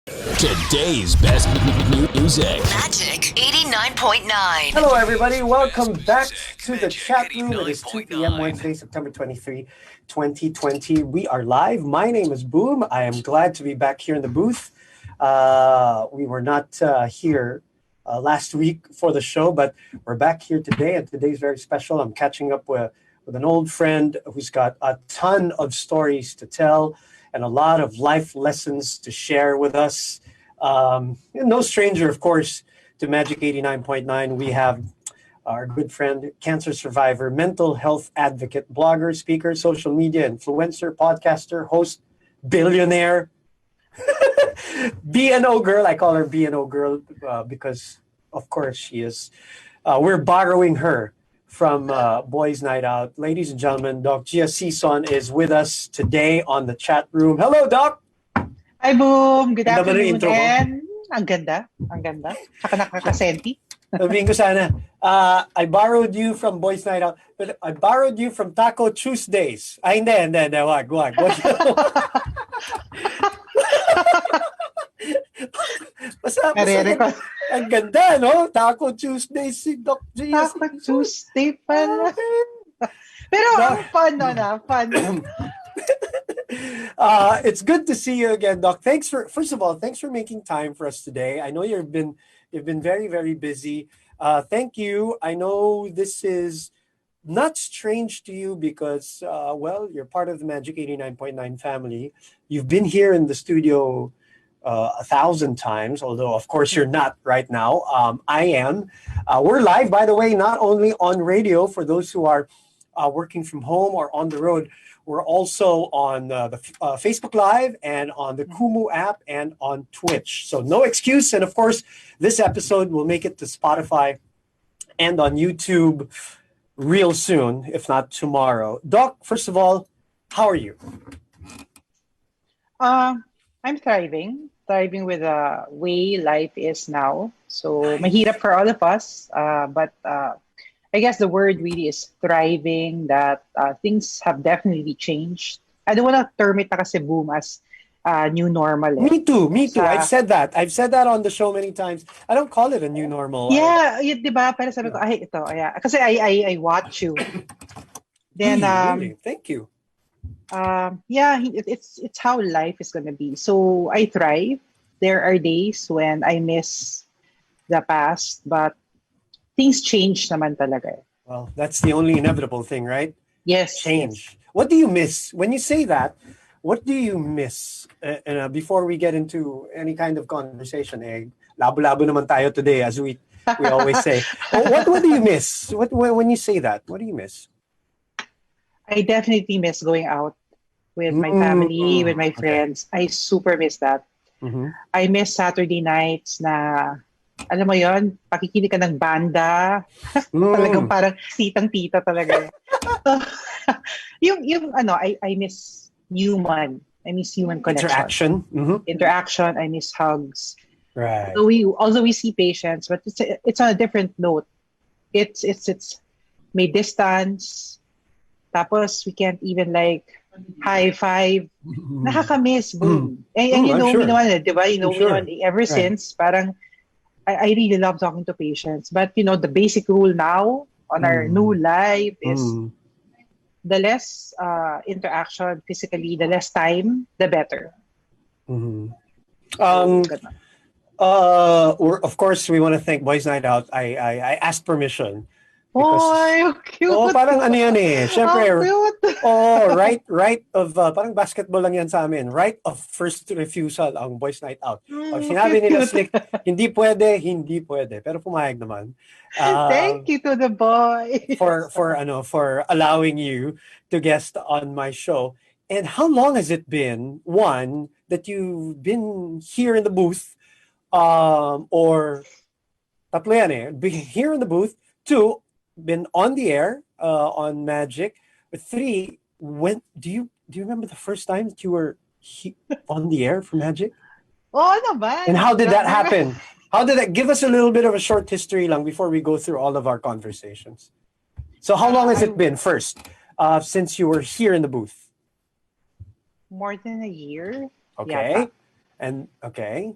Today's best music. Magic 89.9. Hello, everybody. Welcome back to the chat room. It is 2 p.m. Wednesday, September 23, 2020. We are live. My name is Boom. I am glad to be back here in the booth. We were not here last week for the show, but we're back here today, and today's very special. I'm catching up with an old friend who's got a ton of stories to tell and a lot of life lessons to share with us. No stranger, of course, to Magic 89.9. We have our good friend, cancer survivor, mental health advocate, blogger, speaker, social media influencer, podcaster, host, billionaire, B&O girl. I call her B&O girl because, of course, she is. We're borrowing her from Boys Night Out. Ladies and gentlemen, Doc Gia Sison is with us today on the chat room. Hello, Doc! Hi, Boom! Good afternoon, intro and ang ganda. Saka nakakasenti. Sabihin ko sana, I borrowed you from Boys Night Out, but I borrowed you from Taco Tuesdays. Ay, hindi. Wag. Basta, ang ganda, no? Taco Tuesdays si Doc G. Taco Tuesday pala. Pero ang fun, fun. It's good to see you again, Doc. First of all, thanks for making time for us today. I know you've been very, very busy. Thank you. I know this is not strange to you because, you're part of the Magic 89.9 family. You've been here in the studio 1,000 times, although of course you're not right now. I am. We're live, by the way, not only on radio for those who are working from home or on the road. We're also on the Facebook Live and on the Kumu app and on Twitch. So no excuse. And of course, this episode will make it to Spotify and on YouTube real soon, if not tomorrow. Doc, first of all, how are you? I'm thriving with the way life is now. So mahirap for all of us, but I guess the word really is thriving, that things have definitely changed. I don't want to term it na kasi Boom as new normal. Me too. I've said that on the show many times. I don't call it a new normal. Yeah, diba? Pero sabi ko, ito. Yeah. Kasi I watch you. Then, really? Thank you. It's how life is gonna be. So I thrive. There are days when I miss the past, but things change naman talaga. Well, that's the only inevitable thing, right? Yes. Change. Yes. What do you miss? When you say that, what do you miss? Before we get into any kind of conversation, labo-labo naman tayo today, as we always say. What do you miss? When you say that, what do you miss? I definitely miss going out with my family, with my friends. Okay. I super miss that. Mm-hmm. I miss Saturday nights na, alam mo yon, pakikinig ka ng banda. Talagang parang titang-tita talaga. I miss human. I miss human connection. Interaction. I miss hugs. Right. Although we see patients, but it's on a different note. It's may distance. Tapos we can't even high five. Nakakamiss, Boom. And you know, sure. Me naman, diba? You know, sure. Ever since, parang I really love talking to patients. But the basic rule now on our new life is the less interaction physically, the less time, the better. Mm-hmm. Of course, we want to thank Boys Night Out. I asked permission. Cute. Parang ano yan Siyempre, right of, parang basketball lang yan sa amin. Right of first refusal ang Boys Night Out. Pag sinabi nila slick, hindi pwede. Pero pumayag naman. Thank you to the boy. for allowing you to guest on my show. And how long has it been, one, that you've been here in the booth, or tatlo yan here in the booth, two, been on the air on Magic. 3, when do you remember the first time that you were on the air for Magic? Naman. And how did that happen? How did that? Give us a little bit of a short history lang before we go through all of our conversations. So how long has it been first since you were here in the booth? More than a year. Okay. And okay.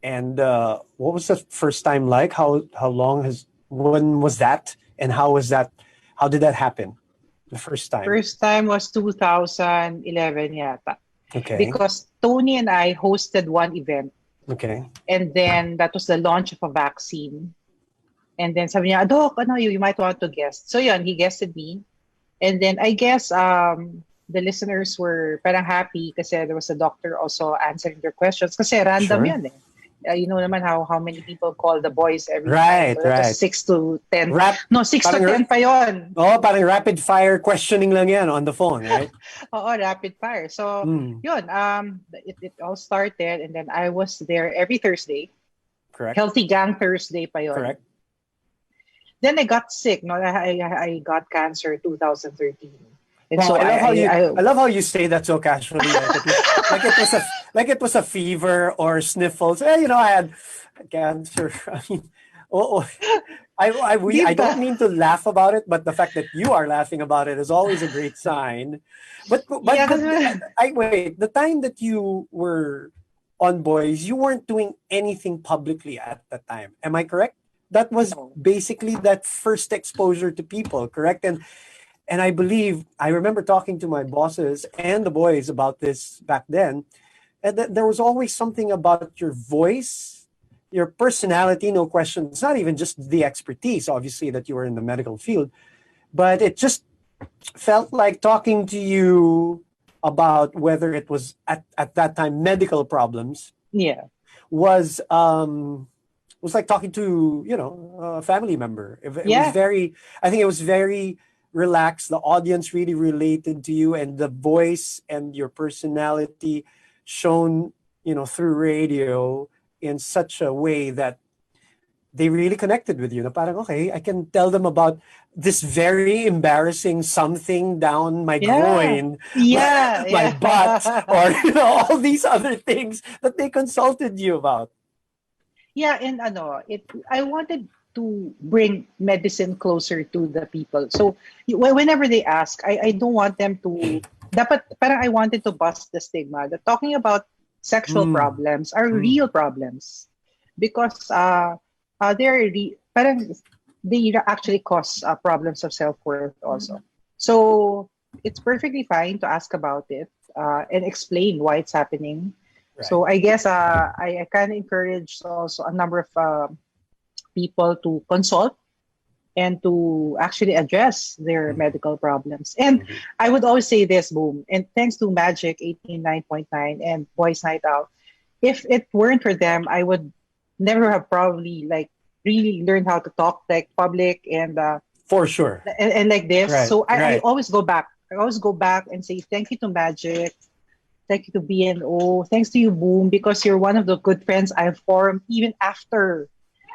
And what was the first time like? When was that? And how was that? How did that happen? The first time. First time was 2011 yata. Okay. Because Tony and I hosted one event, Okay. and then that was the launch of a vaccine. And then sabi niya, Doc, you might want to guest. So yun, he guested me. And then I guess the listeners were parang happy kasi there was a doctor also answering their questions kasi random Sure. yun eh. You know naman how many people call the boys every Right, time. So that was right. 6 to 10. No, 6 to parang 10 pa yun. Oh, parang rapid fire questioning lang yan on the phone, right? Oo, rapid fire. So, yun, it all started and then I was there every Thursday. Correct. Healthy Gang Thursday pa yun. Correct. Then I got sick. No, I got cancer 2013. And Wow, so I love how you say that so casually, like it was a fever or sniffles. I had cancer. I mean, I don't mean to laugh about it, but the fact that you are laughing about it is always a great sign. But wait, the time that you were on Boys, you weren't doing anything publicly at the time. Am I correct? That was basically that first exposure to people, correct? And I believe, I remember talking to my bosses and the boys about this back then, and there was always something about your voice, your personality, no question. It's not even just the expertise, obviously, that you were in the medical field, but it just felt like talking to you about whether it was at that time medical problems. Yeah. Was like talking to, a family member. It was very, I think it was very relaxed. The audience really related to you, and the voice and your personality shown, through radio in such a way that they really connected with you. Na parang, okay, I can tell them about this very embarrassing something down my groin, my butt, or all these other things that they consulted you about. Yeah, and I wanted to bring medicine closer to the people. So whenever they ask, I don't want them to dapat parang I wanted to bust the stigma that talking about sexual problems are real problems because parang they actually cause problems of self-worth also. So it's perfectly fine to ask about it and explain why it's happening. Right. So I guess I kind of encourage also a number of people to consult and to actually address their medical problems. And I would always say this, Boom, and thanks to Magic 89.9 and Boys Night Out, if it weren't for them, I would never have probably really learned how to talk public and for sure and like this. Right, so I always go back. I always go back and say thank you to Magic, thank you to BNO, thanks to you, Boom, because you're one of the good friends I've formed even after.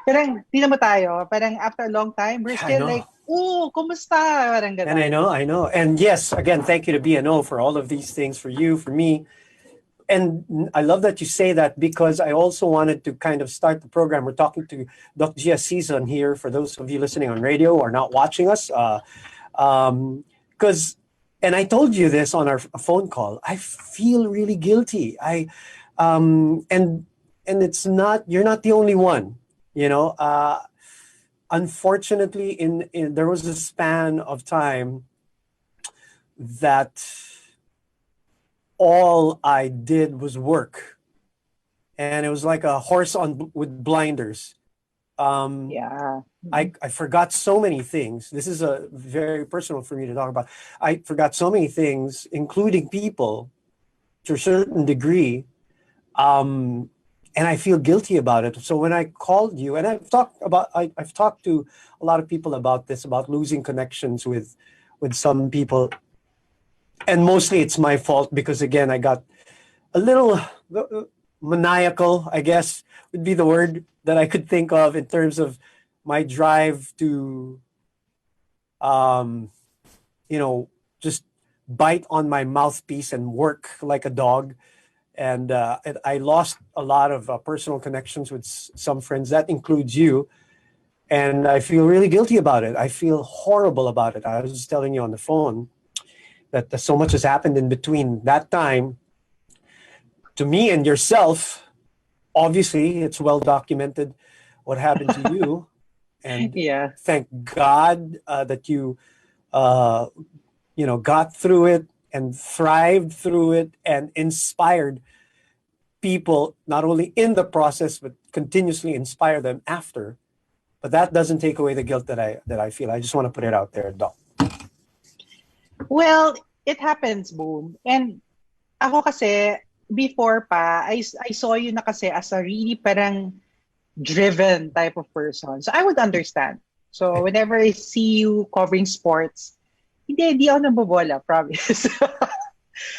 Parang, tingnan mo tayo, parang after a long time, we're still kumusta? Parang ganun. And I know. And yes, again, thank you to BNO for all of these things, for you, for me. And I love that you say that because I also wanted to kind of start the program. We're talking to Dr. Gia Sison here, for those of you listening on radio or not watching us. Because, and I told you this on our phone call, I feel really guilty. And it's not, you're not the only one. Unfortunately, in there was a span of time that all I did was work, and it was like a horse with blinders. I forgot so many things. This is a very personal for me to talk about. I forgot so many things, including people, to a certain degree. And I feel guilty about it. So when I called you, and I've talked to a lot of people about this, about losing connections with some people. And mostly it's my fault because, again, I got a little maniacal, I guess would be the word that I could think of in terms of my drive to, just bite on my mouthpiece and work like a dog. And I lost a lot of personal connections with some friends. That includes you. And I feel really guilty about it. I feel horrible about it. I was just telling you on the phone that so much has happened in between that time. to me and yourself, obviously, it's well documented what happened to you. And Yeah. thank God that you, got through it and thrived through it and inspired people, not only in the process, but continuously inspire them after. But that doesn't take away the guilt that I feel. I just want to put it out there, Doc. Well, it happens, Boom. And ako kasi, before pa, I saw you na kasi as a really parang driven type of person. So I would understand. So whenever I see you covering sports, hindi ako nabobola, promise.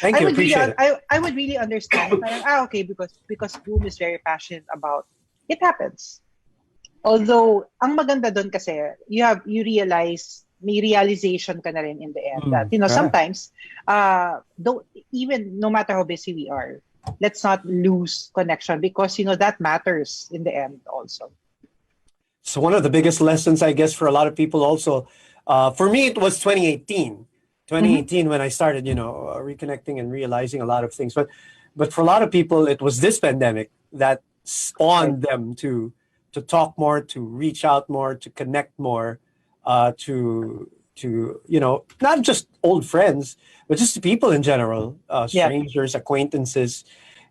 Thank you, appreciate it. I would really understand. Parang, okay, because Boom is very passionate about it happens. Although, ang maganda doon kasi, you realize, may realization ka na rin in the end that, Correct. sometimes, though, even no matter how busy we are, let's not lose connection because, that matters in the end also. So one of the biggest lessons, I guess, for a lot of people also, for me, it was 2018. 2018 when I started, reconnecting and realizing a lot of things. But for a lot of people, it was this pandemic that spawned them to talk more, to reach out more, to connect more, to not just old friends, but just to people in general, strangers, acquaintances,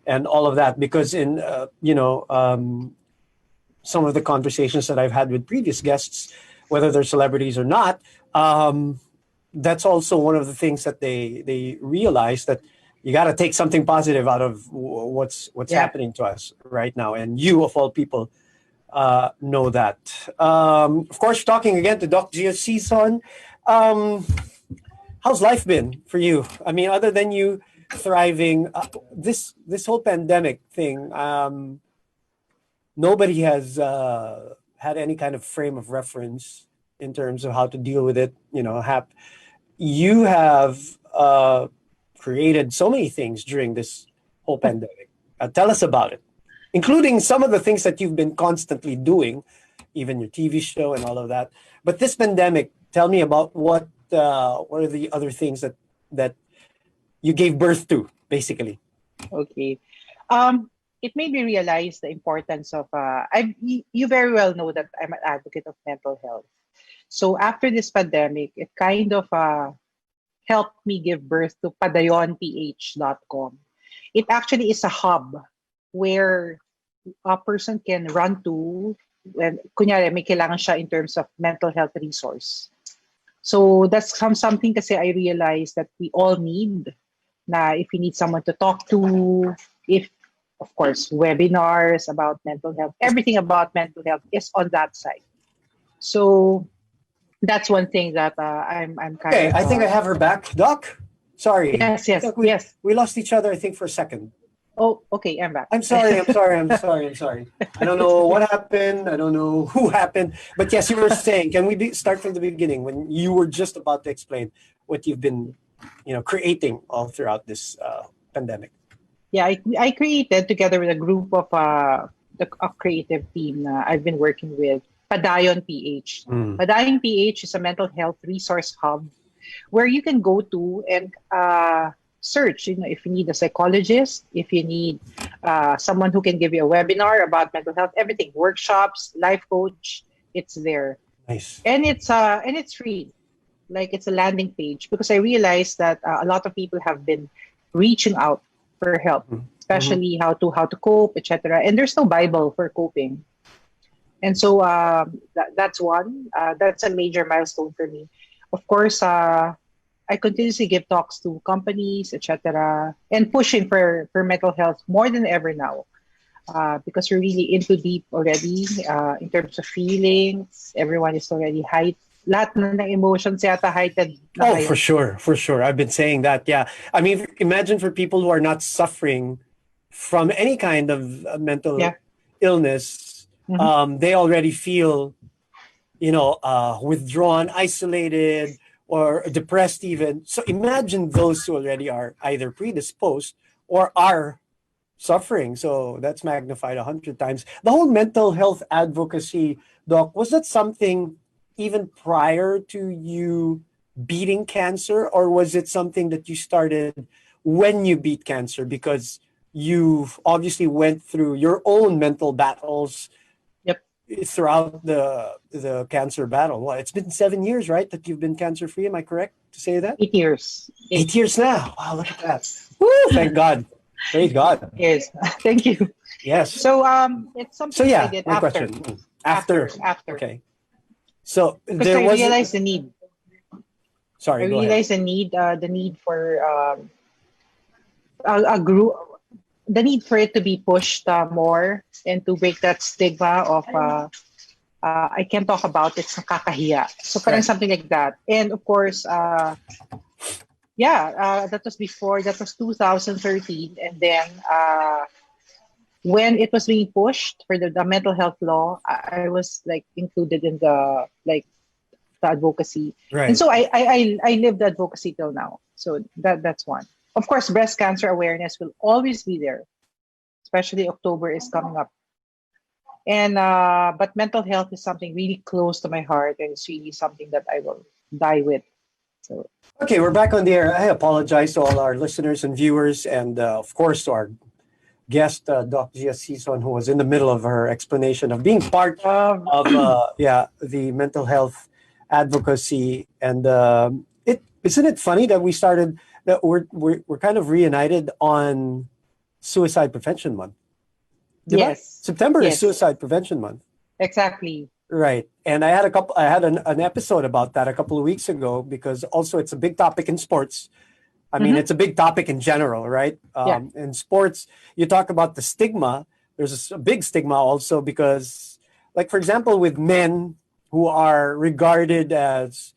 and all of that. Because in some of the conversations that I've had with previous guests, whether they're celebrities or not, that's also one of the things that they realize, that you got to take something positive out of what's happening to us right now. And you, of all people, know that. Of course, talking again to Doc Gia Sison. How's life been for you? I mean, other than you thriving, this whole pandemic thing, nobody has had any kind of frame of reference in terms of how to deal with it. You have created so many things during this whole pandemic. Tell us about it, including some of the things that you've been constantly doing, even your TV show and all of that. But this pandemic, tell me about what are the other things that you gave birth to, basically. Okay. It made me realize the importance of, you very well know that I'm an advocate of mental health. So after this pandemic, it kind of helped me give birth to padayonph.com. It actually is a hub where a person can run to when kunyari may kailangan siya in terms of mental health resource. So that's something kasi I realized that we all need, na if you need someone to talk to, if of course webinars about mental health, everything about mental health is on that side. So that's one thing that I'm kind of. Okay, I think I have her back, Doc. Sorry. Yes. Doc, we lost each other, I think, for a second. Oh, okay, I'm back. I'm sorry. I don't know what happened. I don't know who happened. But yes, you were saying, can we start from the beginning when you were just about to explain what you've been, creating all throughout this pandemic? Yeah, I created together with a group of a creative team I've been working with, Padayon PH. Padayon PH is a mental health resource hub where you can go to and search, if you need a psychologist, if you need someone who can give you a webinar about mental health, everything, workshops, life coach, it's there. Nice. And it's free. Like, it's a landing page, because I realized that a lot of people have been reaching out for help, especially how to cope, etc. And there's no Bible for coping. And so that's one. That's a major milestone for me. Of course, I continuously give talks to companies, etc., and pushing for mental health more than ever now, because we're really into deep already in terms of feelings. Everyone is already heightened. Lahat ng emotions yata heightened. Oh, for sure. I've been saying that. Yeah, I mean, imagine for people who are not suffering from any kind of mental illness, they already feel, withdrawn, isolated, or depressed even. So imagine those who already are either predisposed or are suffering. So that's magnified 100 times. The whole mental health advocacy, Doc, was that something even prior to you beating cancer, or was it something that you started when you beat cancer? Because you've obviously went through your own mental battles Yep. throughout the cancer battle. Well, it's been 7 years, right, that you've been cancer free. Am I correct to say that? 8 years. 8 years now. Wow, look at that. Woo, thank God. Praise God. Yes. Thank you. Yes. So it's So something that I yeah, did my after. question. After. After. Okay. So Because there I was. realized the need. I Sorry, go ahead. realized the need for a group, the need for it to be pushed more and to break that stigma of I can't talk about it's nakakahiya. So parang Right. something like that. And of course, yeah, that was 2013. And then when it was being pushed for the mental health law, I was like included in the advocacy. And Right. so I live the advocacy till now. So that's one. Of course, breast cancer awareness will always be there, especially October is coming up. And but mental health is something really close to my heart, and it's really something that I will die with. So Okay, we're back on the air. I apologize to all our listeners and viewers, and of course to our guest, Dr. Gia Sison, who was in the middle of her explanation of being part of the mental health advocacy. And it isn't it funny that we started that we're kind of reunited on Suicide Prevention Month. Diba? yes, September is yes, Suicide Prevention Month. exactly. Right. And I had an episode about that a couple of weeks ago because also it's a big topic in sports. I mean, Hmm. it's a big topic in general, right? Yeah, In sports, you talk about the stigma. There's a big stigma also because, like, for example, with men who are regarded as,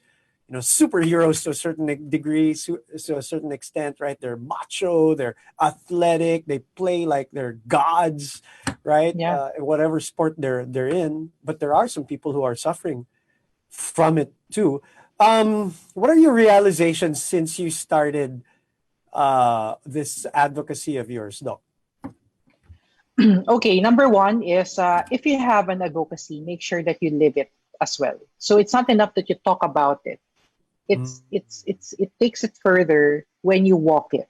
superheroes to a certain degree, to a certain extent, right? They're macho, they're athletic, they play like they're gods, right? yeah. In whatever sport they're in. But there are some people who are suffering from it too. What are your realizations since you started this advocacy of yours, Doc? Okay, number one is if you have an advocacy, make sure that you live it as well. So it's not enough that you talk about it. It takes it further when you walk it.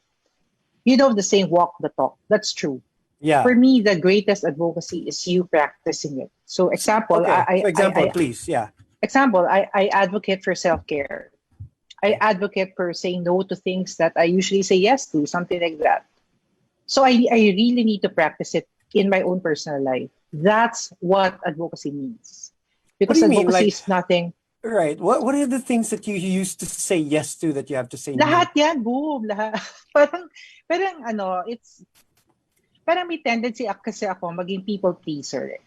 You know the saying walk the talk. That's true. Yeah. For me, the greatest advocacy is you practicing it. So example, Okay. So example, please. Yeah. I advocate for self-care. I advocate for saying no to things that I usually say yes to, something like that. So I really need to practice it in my own personal life. That's what advocacy means. What do Because you mean? advocacy Like, is nothing. right. What are the things that you used to say yes to that you have to say no? Lahat yan, boom, lahat. parang ano, parang may tendency kasi ako maging people pleaser.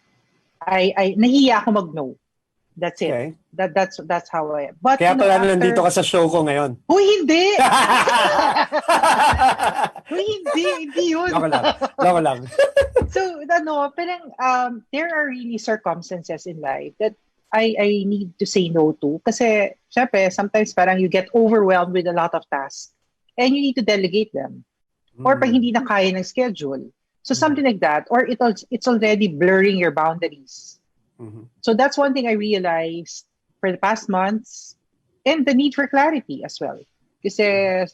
Nahiya ako mag-no. That's it. Okay. That's how I am. But Kaya pala nandito after ka sa show ko ngayon. Uy, hindi! Uy, hindi yun. Loko lang. So, parang there are really circumstances in life that I need to say no to. Kasi, syempre, sometimes parang you get overwhelmed with a lot of tasks and you need to delegate them. Or pag hindi na kaya ng schedule. So, something like that. Or it's already blurring your boundaries. So, that's one thing I realized for the past months and the need for clarity as well. Kasi,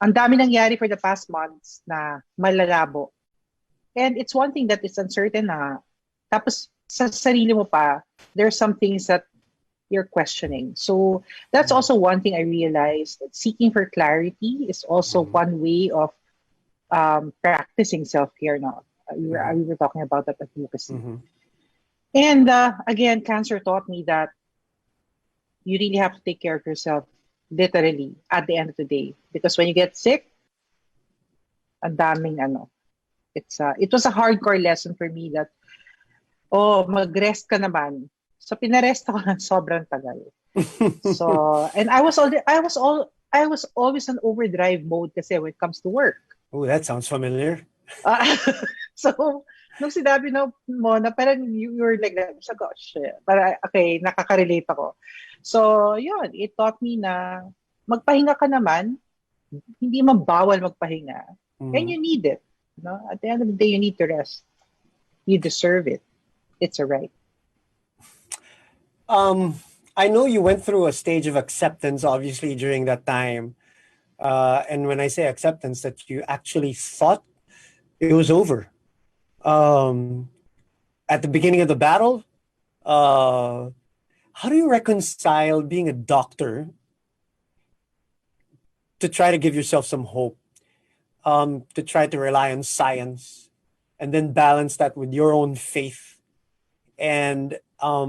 ang dami nangyari for the past months na malalabo. And it's one thing that is uncertain na. Tapos sa sarili mo pa, there's some things that you're questioning. So that's also one thing I realized, that seeking for clarity is also one way of practicing self-care now. We were talking about that advocacy. And again, cancer taught me that you really have to take care of yourself literally at the end of the day. Because when you get sick, ang daming it was a hardcore lesson for me that mag-rest ka naman. So pinarest ako ng sobrang tagal. So and I was always on overdrive mode kasi when it comes to work. Oh, that sounds familiar. So nung sinabi mo na parang you were like that, so gosh, para okay, nakaka-relate ako. So yun, it taught me na magpahinga ka naman, hindi man bawal magpahinga. And you need it. No? At the end of the day, you need to rest. You deserve it. It's a right. I know you went through a stage of acceptance, obviously, during that time. And when I say acceptance, that you actually thought it was over. At the beginning of the battle, how do you reconcile being a doctor to try to give yourself some hope, to try to rely on science, and then balance that with your own faith? And I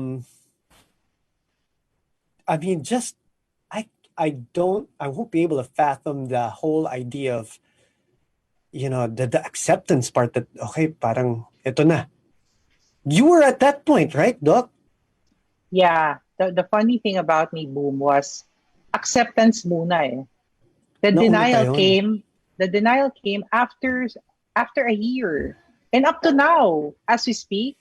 mean, just I won't be able to fathom the whole idea of, the acceptance part that, okay, parang ito na. You were at that point, right, Doc? Yeah. The funny thing about me, Boom, was acceptance muna eh. The Nauna pa denial yun. came after a year. And up to now, as we speak,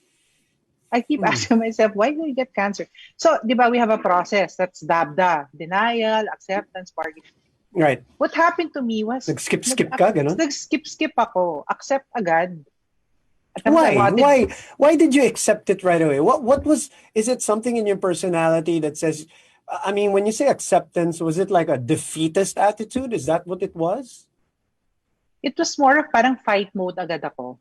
I keep asking myself, why did I get cancer? So, di ba, we have a process. That's DABDA. Denial, acceptance, bargaining. Right. What happened to me was... Nag-skip ka, gano'n? Nag-skip ako. Accept agad. At Why? I wanted- Why did you accept it right away? What was, is it something in your personality that says, I mean, when you say acceptance, was it like a defeatist attitude? Is that what it was? It was more of parang fight mode agad ako.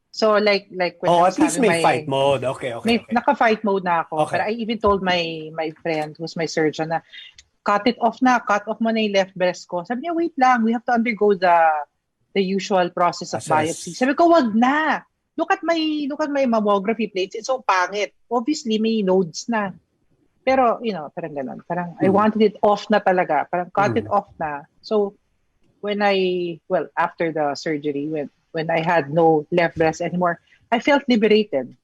So like when I was At least having may fight mode. Okay. naka-fight mode na ako. Okay. But I even told my friend who's my surgeon na cut off mo na yung left breast ko. Sabi niya, wait lang, we have to undergo the usual process of biopsy. Sabi ko, wag na. Look at my mammography plates. It's so pangit. Obviously, may nodes na. Pero, parang ganun. Parang I wanted it off na talaga. Parang cut it off na. So, after the surgery, when I had no left breast anymore, I felt liberated.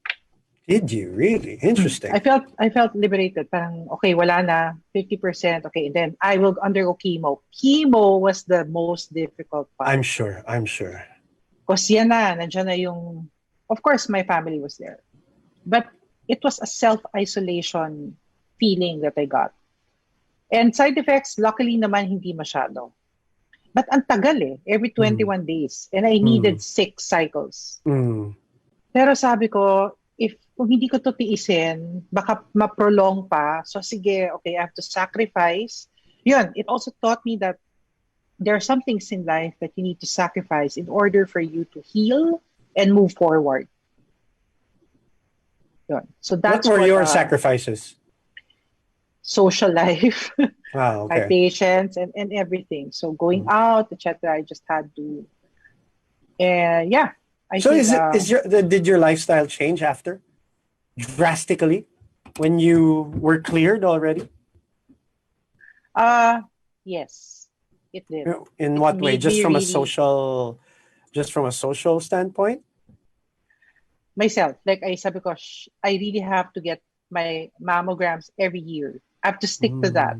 Did you really? Interesting. I felt liberated. Parang, okay, wala na, 50%. Okay, and then I will undergo chemo. Chemo was the most difficult part. I'm sure. Because nandiyan na yung, of course, my family was there. But it was a self-isolation feeling that I got. And side effects, luckily naman, hindi masyado. But ang tagal every 21 days. And I needed 6 cycles. Pero sabi ko, kung hindi ko to tiisin, baka ma-prolong pa. So sige, okay, I have to sacrifice. Yun, it also taught me that there are some things in life that you need to sacrifice in order for you to heal and move forward. Yun. So that's what were your sacrifices? Social life, Wow, okay. my patience, and everything. So going out, etc. I just had to. Yeah. Did your lifestyle change after drastically when you were cleared already? Yes, it did. In what way? Just from a social standpoint? Myself, like I sabi ko, I really have to get my mammograms every year. I have to stick to that.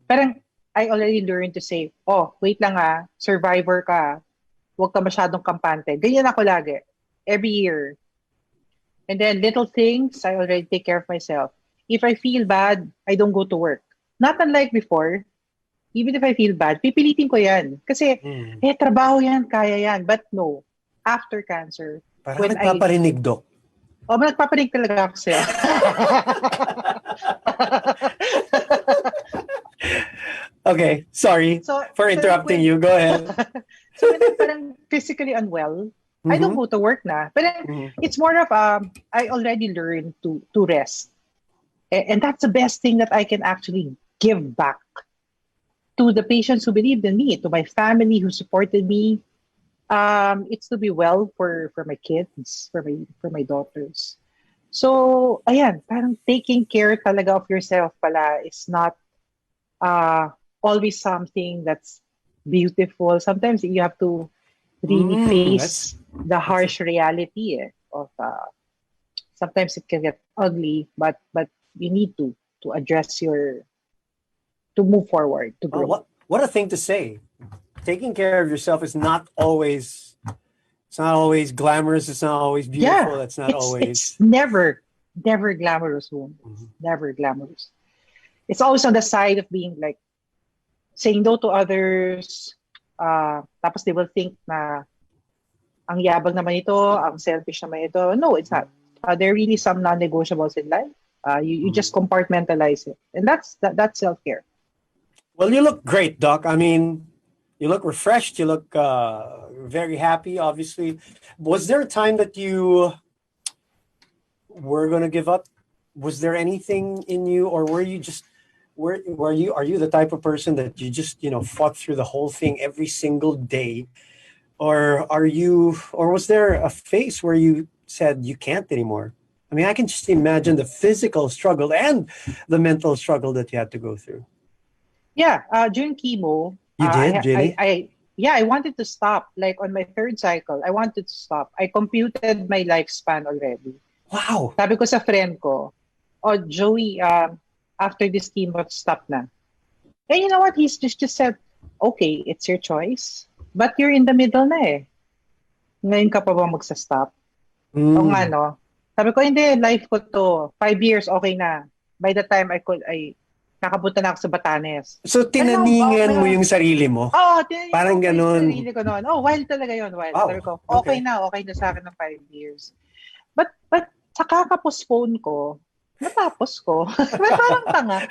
Parang I already learned to say, wait lang survivor ka. Huwag ka masyadong kampante. Ganyan ako lagi. Every year. And then little things, I already take care of myself. If I feel bad, I don't go to work. Not unlike before. Even if I feel bad, pipilitin ko yan. Kasi, trabaho yan, kaya yan. But no, after cancer, parang nagpaparinig, Doc. Nagpaparinig talaga ako sa'yo. Okay, sorry for interrupting you. Go ahead. So when I'm parang physically unwell, I don't go to work na. But it's more of, I already learned to rest. And that's the best thing that I can actually give back to the patients who believed in me, to my family who supported me. It's to be well for my kids, for my daughters. So, ayan, parang taking care talaga of yourself pala is not always something that's beautiful. Sometimes you have to really face the harsh reality of sometimes it can get ugly, but you need to address to move forward, to grow. What a thing to say. Taking care of yourself is not always, it's not always glamorous, it's not always beautiful, it's never glamorous, never glamorous. It's always on the side of being like saying no to others, tapos they will think na ang yabang naman ito, ang selfish naman ito. No, it's not. There are really some non-negotiables in life. You just compartmentalize it. And that's self-care. Well, you look great, Doc. I mean, You look refreshed. You look very happy, obviously. Was there a time that you were going to give up? Was there anything in you, or were you just, are you the type of person that you just, fought through the whole thing every single day? Or was there a phase where you said you can't anymore? I mean, I can just imagine the physical struggle and the mental struggle that you had to go through. Yeah, during chemo, You did, really? I wanted to stop. Like on my third cycle, I wanted to stop. I computed my lifespan already. Wow. Sabi ko sa friend ko, oh, Joey, after this chemo, stop na. And you know what? He's just said, okay, it's your choice. But you're in the middle na eh. Ngayon ka pa ba magsa-stop? O nga, no? Sabi ko, hindi, life ko to. 5 years, okay na. By the time nakapunta na ako sa Batanes. So, tinaningan mo yung sarili mo? Oo, parang ganun. Sarili ko noon. Oh, wild talaga yun, wild. Wow. Sabi ko, okay na sa akin ng 5 years. But sa kakapostpone ko, natapos ko. Parang tanga.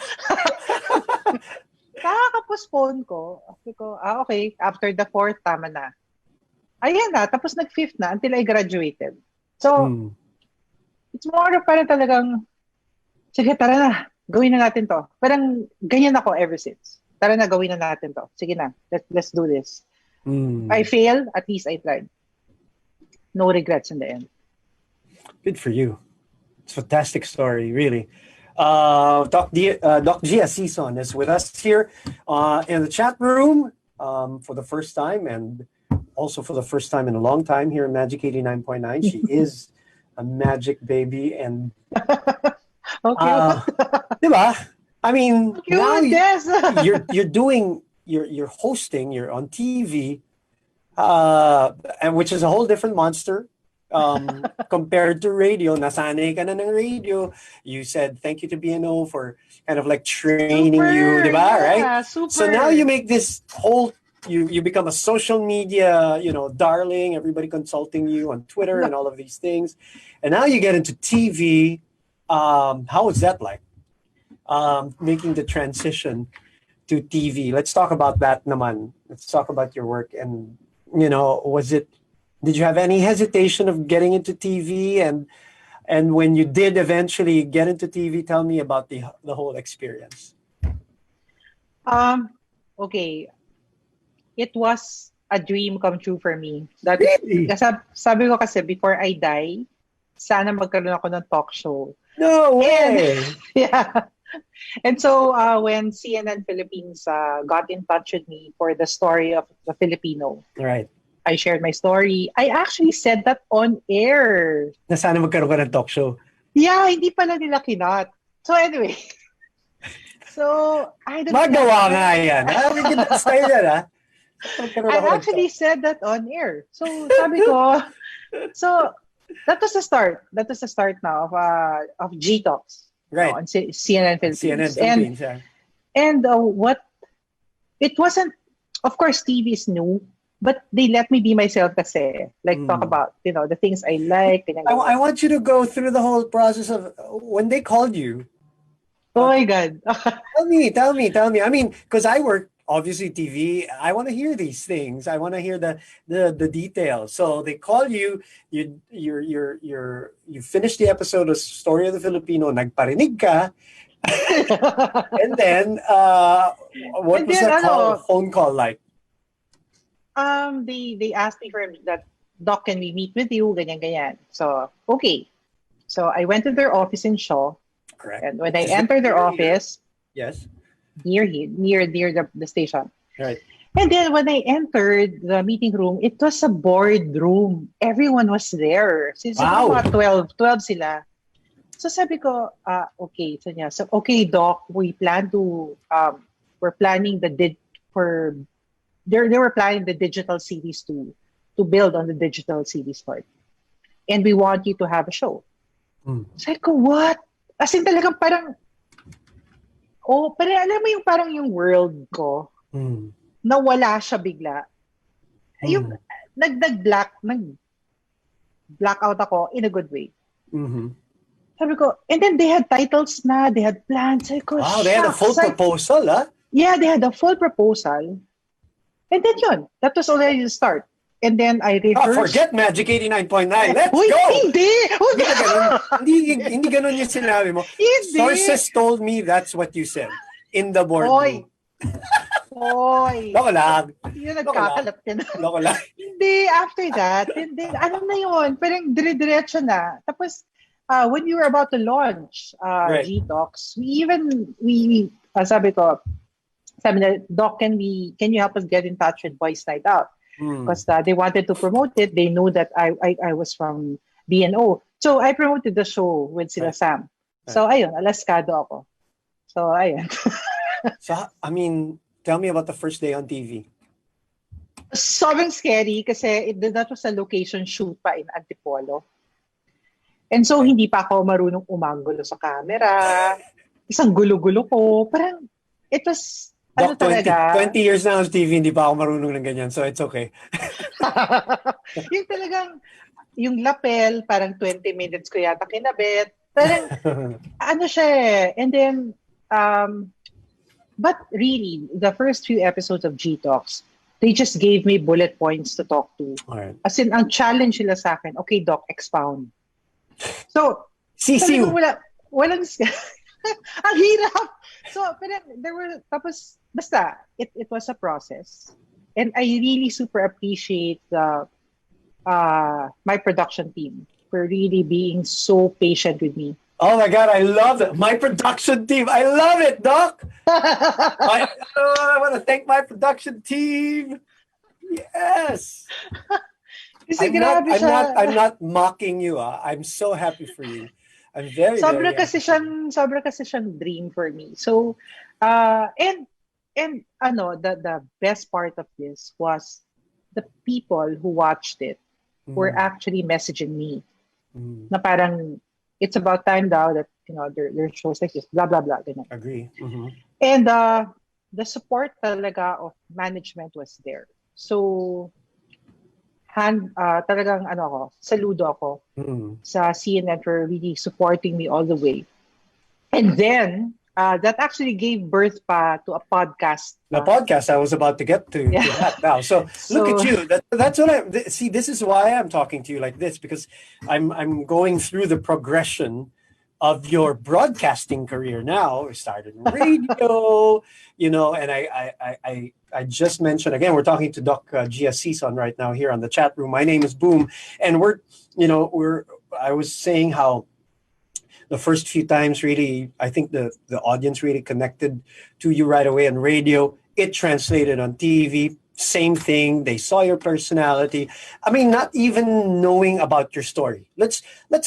Kakapostpone ko. Sabi ko, okay, after the 4th, tama na. Ayan na, tapos nag-5th na until I graduated. So, it's more of parang talagang, sige, tara na, gawin na natin to. Parang ganyan ako ever since. Tara na, gawin na natin to. Sige na, let's do this. I fail, at least I tried. No regrets in the end. Good for you. It's a fantastic story, really. Doc Gia Sison is with us here in the chat room for the first time, and also for the first time in a long time here in Magic 89.9. She is a magic baby, and diba? I mean, now you're hosting, you're on TV, and which is a whole different monster. Compared to radio, nasanay ka na ng radio. You said thank you to BNO for kind of like training you, diba? Yeah, right? super. So now you make this whole, you become a social media, darling, everybody consulting you on Twitter and all of these things. And now you get into TV. How was that like? Making the transition to TV. Let's talk about that naman. Let's talk about your work. And, did you have any hesitation of getting into TV? And when you did eventually get into TV, tell me about the whole experience. Okay. It was a dream come true for me. Really? Sabi ko kasi, before I die, sana magkaroon ako ng talk show. No way! Yeah. And so when CNN Philippines got in touch with me for the story of the Filipino, Right. I shared my story. I actually said that on air. Na sana magkaroon ka ng talk show. Yeah, hindi pala nila kinat. So anyway. I don't Magawa nga yan. We can style yan, ha? I actually said that on air. So sabi ko, that was the start. That was the start now of G Talks. Right. On CNN Philippines. CNN Philippines, yeah. And it wasn't, of course, TV is new. But they let me be myself kasi. Like, talk about, the things I like. I want you to go through the whole process of when they called you. Oh my God. Tell me. I mean, because I work, obviously, TV. I want to hear these things. I want to hear the details. So they call you. You finish the episode of Story of the Filipino. Nagparinig ka. And then, what was that phone call like? They asked me for that, Doc, can we meet with you? Ganyan. So, okay. So I went to their office in Shaw. Correct. And when I entered their office, yes, near the station. Right. And then when I entered the meeting room, it was a boardroom. Everyone was there. Since about 12 sila. So sabi ko, okay. So okay, Doc, we plan to, we're planning they were planning the digital series to build on the digital series part. And we want you to have a show. Sabi ko, what? As in talagang parang, parang alam mo yung world ko, nawala siya bigla. Yung nag-blackout ako in a good way. Sabi ko, and then they had titles na, they had plans. Sabi ko, wow, they had a full proposal, huh? Yeah, they had a full proposal. And then yun, that was already the start. And then I rehearsed. Forget Magic 89.9. Let's Uy, go! hindi! Hindi ka ganun. Hindi ganun yung sinabi mo. Hindi. Sources told me that's what you said in the boardroom. Oy! Loko lang. Yung nagkakalat ka na. Loko lang. Hindi, after that, hindi, ano na yun? Parang dire-diretso na. Tapos, when we were about to launch Right. G-Talks, sabi na, Doc, can you help us get in touch with Boys Night Out? Because they wanted to promote it. They know that I was from BNO. So, I promoted the show with sila Sam. So, ayun, alaskado ako. So, ayun. So, I mean, tell me about the first day on TV. Sobrang scary kasi that was a location shoot pa in Antipolo. And so, hindi pa ako marunong umanggulo sa camera. Isang gulo-gulo ko. Parang, it was, Doc, 20 talaga? years na on TV, hindi pa ako marunong ng ganyan. So, it's okay. Yung talagang, yung lapel, parang 20 minutes ko yata kinabit. Parang, ano siya eh. And then, but really, the first few episodes of G-Talks, they just gave me bullet points to talk to. Alright. As in, ang challenge nila sa akin, okay, Doc, expound. So, Sisiu! Walang ang hirap. So, pero tapos, basta, it was a process. And I really super appreciate my production team for really being so patient with me. Oh my God, I love it. My production team. I love it, Doc. I want to thank my production team. Yes. Kasi grabe siya. I'm not mocking you. I'm so happy for you. I'm very, Sobra very kasi siyang dream for me. So, and the best part of this was the people who watched it were actually messaging me. Na parang, it's about time daw that, there are shows like this, blah, blah, blah. Ganun. Agree. And the support talaga of management was there. So, talagang saludo ako sa CNN for really supporting me all the way. And then, that actually gave birth to a podcast. The podcast I was about to get to that now. So look at you. That's what see. This is why I'm talking to you like this, because I'm going through the progression of your broadcasting career now. We started radio, and I just mentioned, again, we're talking to Doc Gia Sison right now here on the chat room. My name is Boom, and I was saying how the first few times really, I think the audience really connected to you right away on radio. It translated on TV. Same thing. They saw your personality. I mean, not even knowing about your story. Let's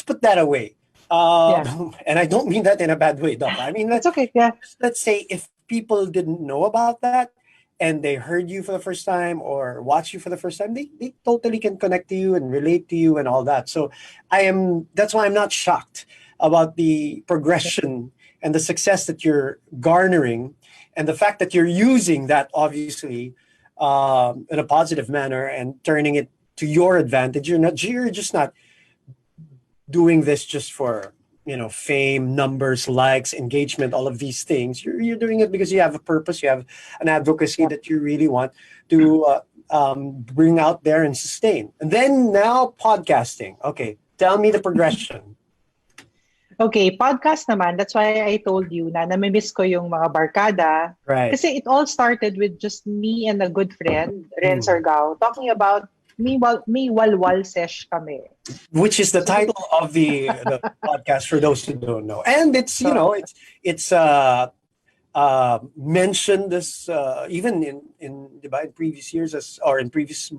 put that away. And I don't mean that in a bad way, Doc. I mean, that's okay. Yeah. Let's say if people didn't know about that and they heard you for the first time or watched you for the first time, they totally can connect to you and relate to you and all that. So that's why I'm not shocked about the progression and the success that you're garnering, and the fact that you're using that obviously in a positive manner and turning it to your advantage. You're just not doing this just for fame, numbers, likes, engagement, all of these things. You're doing it because you have a purpose, you have an advocacy that you really want to bring out there and sustain. And then now podcasting. Okay, tell me the progression. Okay, podcast naman. That's why I told you na namimiss ko yung mga barkada. Right. Kasi it all started with just me and a good friend, Ren Sargao, talking about may walwal sesh kami. Which is the title of the podcast for those who don't know. And it's, it's mentioned this even in previous years or in previous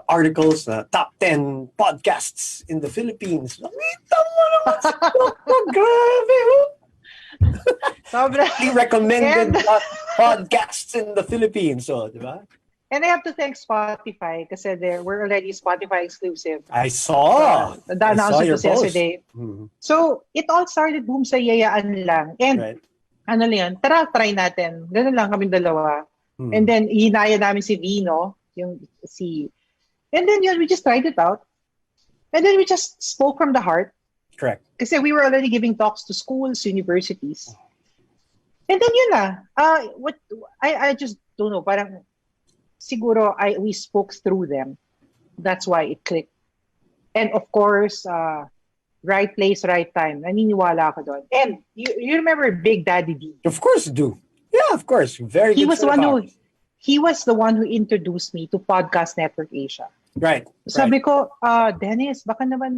articles, top 10 podcasts in the Philippines. Nakita mo naman si Dr. Grabe. Sobra. Recommended podcasts in the Philippines. So, di ba? And I have to thank Spotify kasi we're already Spotify exclusive. I saw. The announcement was yesterday. Mm-hmm. So, it all started boom sa yayaan lang. And, tara, try natin. Ganun lang kaming dalawa. Mm-hmm. And then, hinaya namin si Vino, and then we just tried it out. And then we just spoke from the heart. Correct. Kasi we were already giving talks to schools, universities. And then yun na. I just don't know, parang siguro we spoke through them. That's why it clicked. And of course, right place, right time. Naniniwala ako doon. And you remember Big Daddy D? Of course, do. Yeah, of course. Very He good was the friend one of who ours. he was the one who introduced me to Podcast Network Asia. Right. Sabi ko, Dennis, baka naman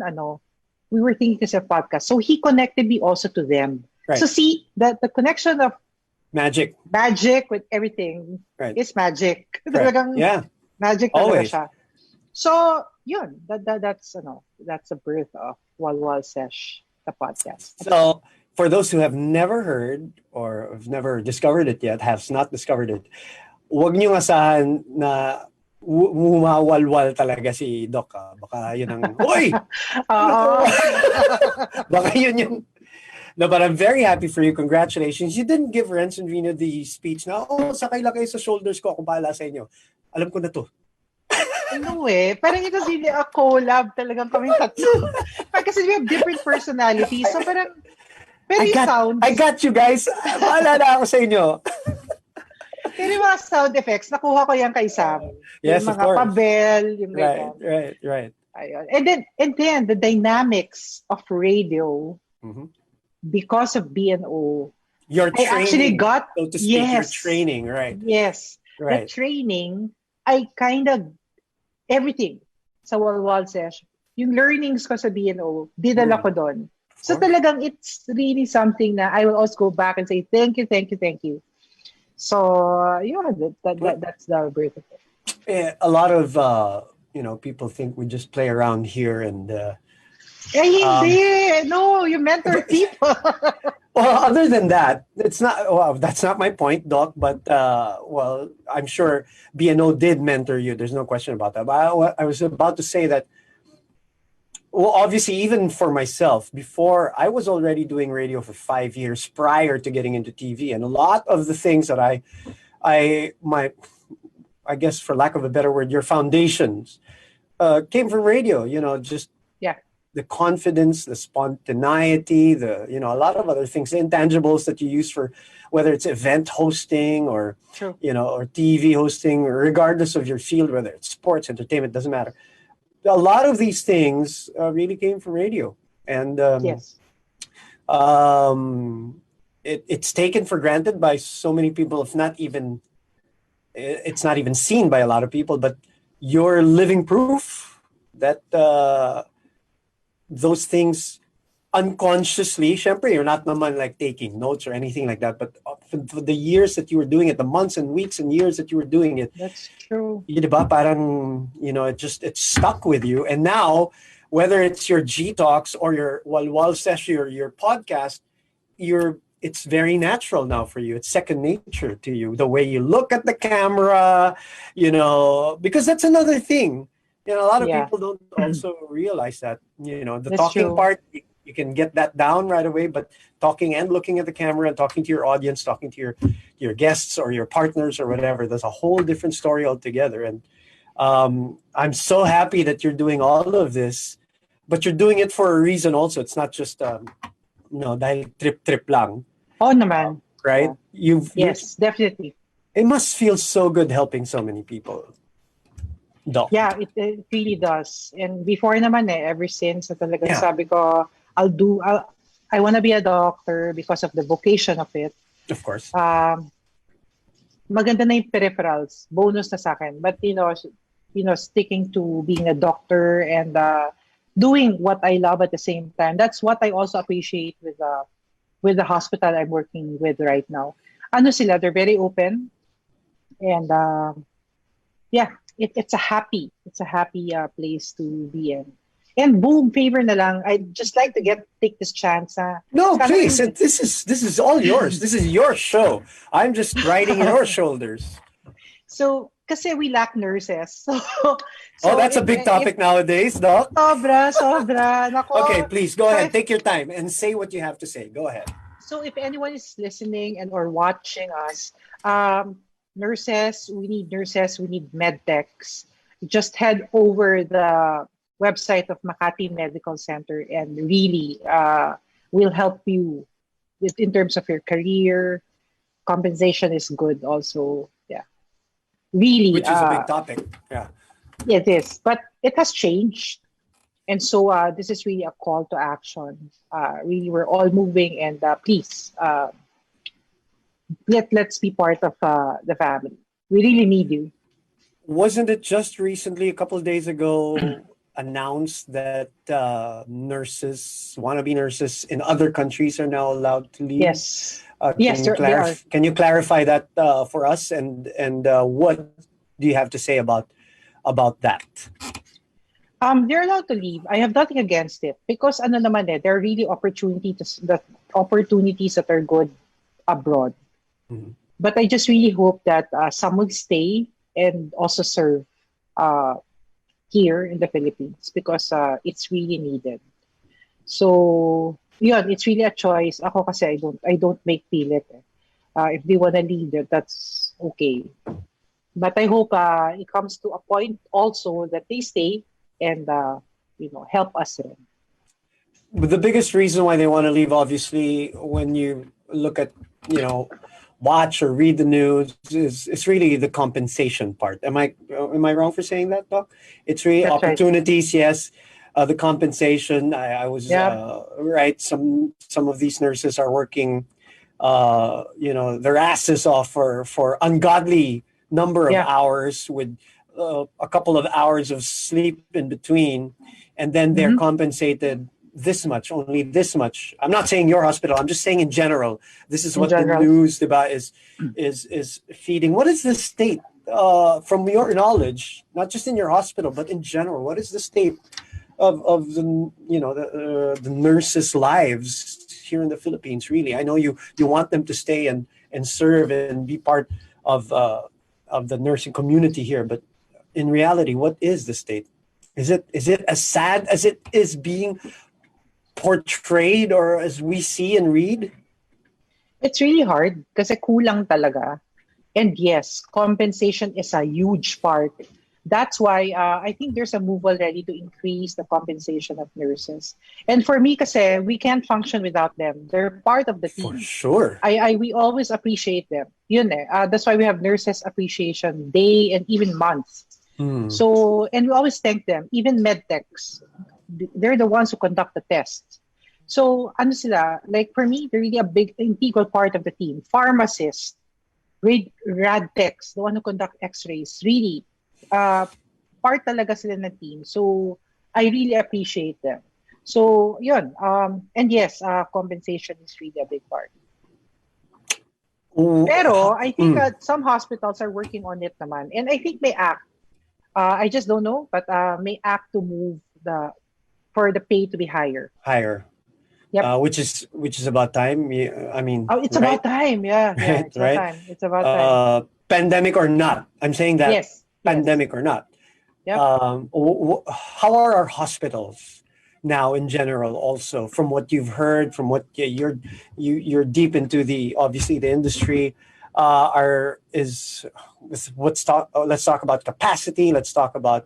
we were thinking kasi of podcast. So he connected me also to them. Right. So see, the connection of Magic. with everything Right. is magic. Right. Talagang Yeah. magic talaga Always. siya. So, yun. That's the birth of Walwal Sesh, the podcast. So, for those who have never heard or have never discovered it yet, has not discovered it, huwag niyong asahan na humawalwal talaga si Doc. Baka yun ang, Hoy! Oo. Baka yun yung, no, but I'm very happy for you. Congratulations. You didn't give Renz and Reno the speech na, sakay lang kayo sa shoulders ko. Ako bahala sa inyo. Alam ko na to. No parang it was really a collab talagang kami tatlo. Kasi we have different personalities. So parang, very sounds. I got you guys. Bahala na ako sa inyo. Pero yung mga sound effects, nakuha ko yan kay Sam. Yes, yung of mga course. pabel, yung ganyan. Right. Ayun. And then the dynamics of radio, because of BNO, Your I training, actually got, so to speak, your yes. training, right? Yes. Right. The training, I kind of, everything sa Walwal Sesh, yung learnings ko sa BNO, dinala ko doon. So talagang it's really something na I will always go back and say, thank you. So, that's the birth of it. A lot of people think we just play around here and hindi. No, you mentor people. well, other than that, it's not. Well, that's not my point, Doc. But well, I'm sure BNO did mentor you. There's no question about that. But I was about to say that. Well, obviously, even for myself, before I was already doing radio for 5 years prior to getting into TV, and a lot of the things that I guess, for lack of a better word, your foundations came from radio. Just the confidence, the spontaneity, a lot of other things, intangibles that you use for whether it's event hosting or True. Or TV hosting, regardless of your field, whether it's sports, entertainment, doesn't matter. A lot of these things really came from radio, and Yes. It's taken for granted by so many people. If not even, it's not even seen by a lot of people. But you're living proof that those things unconsciously, syempre, you're not naman like taking notes or anything like that. But for the years that you were doing it, the months and weeks and years that you were doing it, That's true. diba, parang, it stuck with you. And now, whether it's your G Talks or your Walwal session or your podcast, it's very natural now for you. It's second nature to you. The way you look at the camera, because that's another thing. A lot of people don't also realize that, the That's talking true. part, you can get that down right away, but talking and looking at the camera and talking to your audience, talking to your guests or your partners or whatever, there's a whole different story altogether. And I'm so happy that you're doing all of this, but you're doing it for a reason also. It's not just, dahil trip lang. Oh, naman. Right? Yes, definitely. It must feel so good helping so many people. Doc. Yeah, it really does. And before naman ever since, talagang Yeah. sabi ko, I want to be a doctor because of the vocation of it. Of course. Maganda na yung peripherals, bonus na sa akin. But sticking to being a doctor and doing what I love at the same time. That's what I also appreciate with the hospital I'm working with right now. They're very open, and it's a happy place to be in. And boom, favor na lang. I'd just like to take this chance. No, please. This is all yours. This is your show. I'm just riding your shoulders. So, kasi we lack nurses. So That's a big topic nowadays, Doc. Sobra. Nako. Okay, please go ahead. Take your time and say what you have to say. Go ahead. So if anyone is listening or watching us, nurses, we need med techs. Just head over the website of Makati Medical Center and really will help you in terms of your career. Compensation is good also. Yeah. Really, Which is a big topic. Yeah. it is. But it has changed. And so this is really a call to action. Really, we're all moving, and please, let's be part of the family. We really need you. Wasn't it just recently, a couple of days ago, announced that wannabe nurses in other countries are now allowed to leave? Yes. Yes, they are. Can you clarify that for us? And what do you have to say about that? They're allowed to leave. I have nothing against it because ano naman there are really opportunities that are good abroad. Mhm. But I just really hope that some will stay and also serve here in the Philippines because it's really needed. So, yun, it's really a choice. Ako kasi I don't make pilit. If they wanna leave, that's okay. But I hope it comes to a point also that they stay and help us rin. But the biggest reason why they want to leave, obviously, when you look at, watch or read the news, is really the compensation part. Am I wrong for saying that, Doc? It's really That's right. opportunities, yes. The compensation. I was Yep. right. Some of these nurses are working, their asses off for ungodly number of Yeah. hours with a couple of hours of sleep in between, and then they're Mhm. compensated this much, only this much. I'm not saying your hospital. I'm just saying in general. This is In what the general. news about is feeding. What is the state, from your knowledge, not just in your hospital, but in general? What is the state of the nurses' lives here in the Philippines? Really, I know you want them to stay and serve and be part of the nursing community here, but in reality, what is the state? Is it as sad as it is being portrayed or as we see and read? It's really hard kasi kulang talaga. And yes, compensation is a huge part. That's why I think there's a move already to increase the compensation of nurses. And for me, kasi we can't function without them. They're part of the For team. sure. We always appreciate them. Yun eh. That's why we have Nurses Appreciation Day and even months. Hmm. So, and we always thank them. Even medtechs, they're the ones who conduct the tests. So, ano sila, like for me, they're really a big integral part of the team. Pharmacists, rad techs, the one who conduct x-rays, really, part talaga sila ng team. So, I really appreciate them. So, yun. And yes, compensation is really a big part. Pero, I think some hospitals are working on it naman. And I think may act. I just don't know, but may act to move for the pay to be higher. Higher. Yep. Which is about time. I mean, Oh, it's right? about time. Yeah, Right, it's about right. time. It's about time. Pandemic or not, I'm saying that. Yes. Pandemic or not. Yep. How are our hospitals now in general? Also, from what you've heard, from what you're deep into obviously the industry. Let's talk about capacity. Let's talk about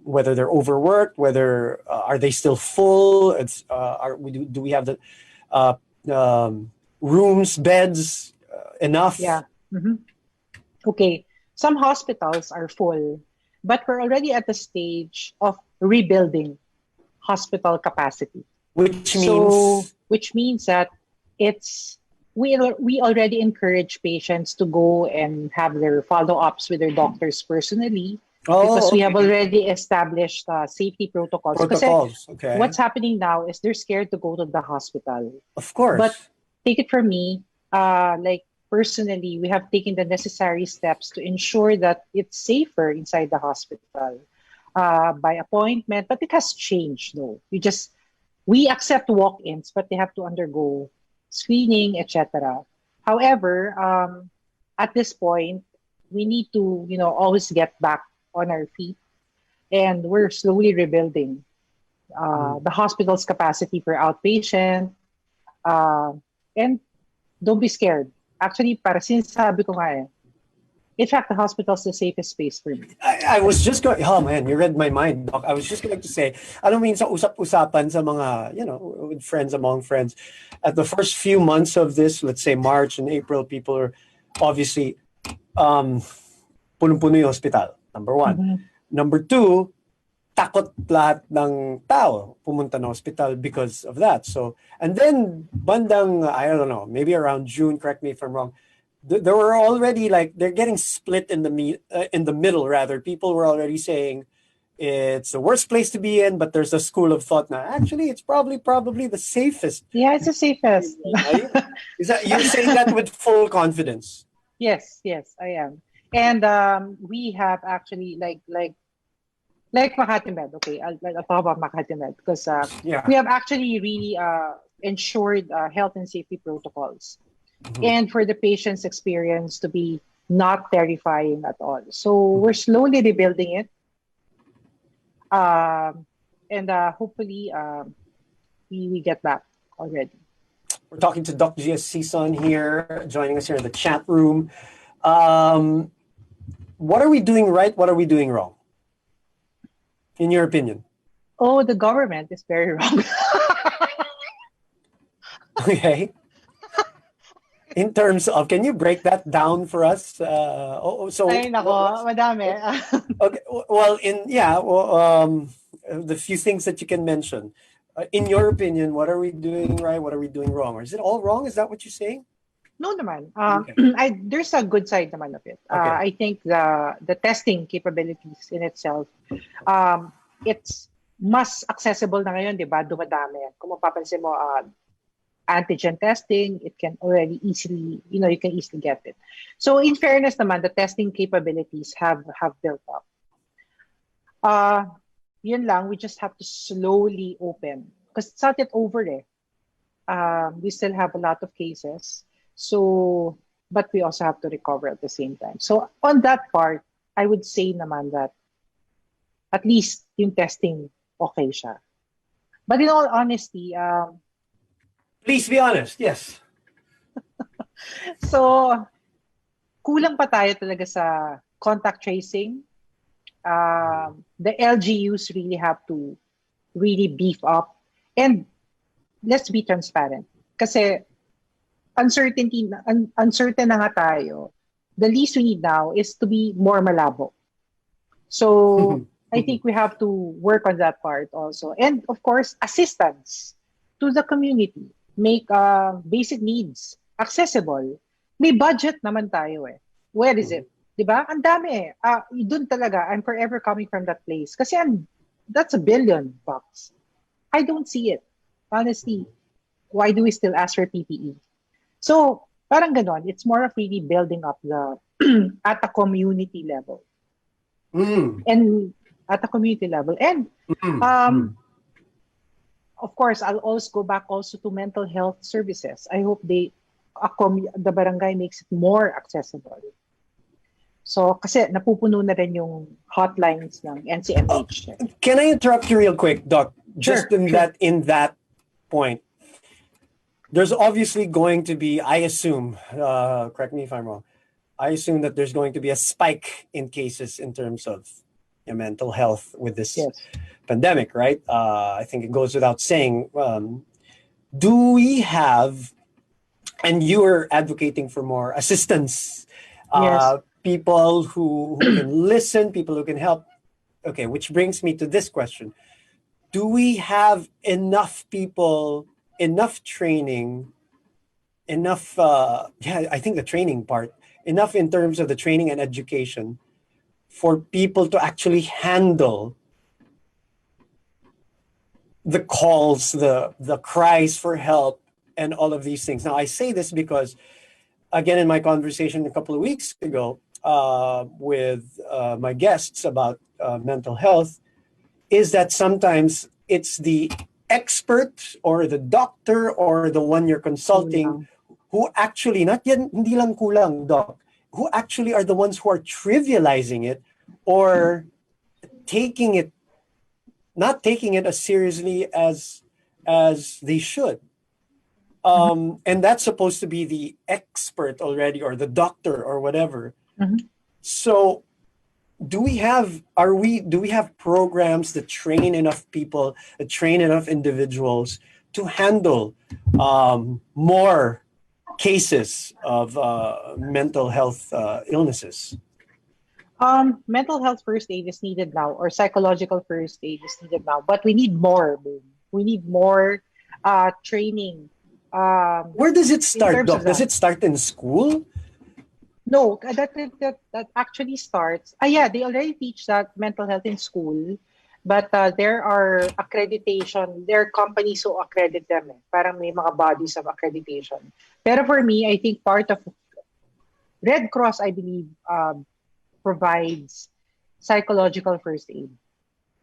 whether they're overworked, whether are they still full? Do we have the rooms, beds enough? Yeah. Mm-hmm. Okay. Some hospitals are full, but we're already at the stage of rebuilding hospital capacity. Which means that we already encourage patients to go and have their follow-ups with their doctors personally because we have already established safety protocols. Okay. What's happening now is they're scared to go to the hospital. Of course. But take it from me, like personally, we have taken the necessary steps to ensure that it's safer inside the hospital by appointment. But it has changed, though. We accept walk-ins, but they have to undergo screening, etc. However, at this point, we need to, always get back on our feet, and we're slowly rebuilding the hospital's capacity for outpatient. And don't be scared. Actually, para sinasabi ko nga in fact, the hospital's the safest space for me. I was just going, oh man, you read my mind, Doc. I was just going to say, alam mo yun sa usap-usapan sa mga, with friends, among friends, at the first few months of this, let's say March and April, people are obviously punong-puno yung hospital. Number one. Mhm. Number two, takot lahat ng tao pumunta ng hospital because of that. So, and then bandang, I don't know, maybe around June, correct me if I'm wrong, there were already like, they're getting split in the middle rather. People were already saying it's the worst place to be in, but there's a school of thought now. Actually, it's probably the safest. Yeah, it's the safest. Is that, you're saying that with full confidence? Yes, I am. And we have actually like Makati Med. Okay, I'll talk about Makati Med because Yeah. we have actually really ensured health and safety protocols, and for the patient's experience to be not terrifying at all. So we're slowly rebuilding it, and hopefully we get back already. We're talking to Dr. Gia Sison here, joining us here in the chat room. What are we doing right? What are we doing wrong? In your opinion? Oh, the government is very wrong. Okay. In terms of, can you break that down for us? So Ay, nako, madami. okay. Well, the few things that you can mention. In your opinion, what are we doing right? What are we doing wrong? Or is it all wrong? Is that what you're saying? No naman. Okay. There's a good side naman of it. Okay. I think the testing capabilities in itself, it's mas accessible na ngayon, di ba? Dumadami. Kung mapapansin mo, antigen testing, it can already easily, you can easily get it. So in fairness naman, the testing capabilities have built up. Yun lang, we just have to slowly open. Because it's not yet over eh. We still have a lot of cases. So, but we also have to recover at the same time. So on that part, I would say naman that at least yung testing okay siya. But in all honesty, Please be honest. Yes. so kulang pa tayo talaga sa contact tracing. The LGUs really have to really beef up. And let's be transparent. Kasi uncertain na nga tayo. The least we need now is to be more malabo. So I think we have to work on that part also. And of course, assistance to the community. Make basic needs accessible. May budget naman tayo eh. Where is it? Diba? Ang dami eh. Dun talaga, I'm forever coming from that place. Kasi that's $1 billion. I don't see it. Honestly, why do we still ask for PPE? So, parang ganon. It's more of really building up the at a community level. And at a community level. And of course, I'll also go back also to mental health services. I hope the barangay makes it more accessible. So, kasi napupuno na rin yung hotlines ng NCMH. Can I interrupt you real quick, Doc? Just in that point, there's obviously going to be, I assume, correct me if I'm wrong, I assume that there's going to be a spike in cases in terms of mental health with this pandemic, right? I think it goes without saying. Do we have, and you are advocating for more assistance, people who can listen, people who can help. Okay, which brings me to this question. Do we have enough people, enough training, enough, I think the training part, enough in terms of the training and education for people to actually handle the calls, the cries for help, and all of these things? Now, I say this because, again, in my conversation a couple of weeks ago with my guests about mental health, is that sometimes it's the expert or the doctor or the one you're consulting who actually, hindi lang kulang, Doc, who actually are the ones who are trivializing it or not taking it as seriously as they should. And that's supposed to be the expert already, or the doctor or whatever. So do we have programs that train enough people, that train enough individuals to handle more cases of mental health illnesses? Mental health first aid is needed now, or psychological first aid is needed now, but we need more. Boom. We need more training. Where does it In start, terms of Doc? Does that, it start in school? no, that actually starts. Yeah, they already teach that mental health in school, but there are accreditation. There are companies who accredit them. Parang may mga bodies of accreditation. Pero for me, I think part of Red Cross, I believe, provides psychological first aid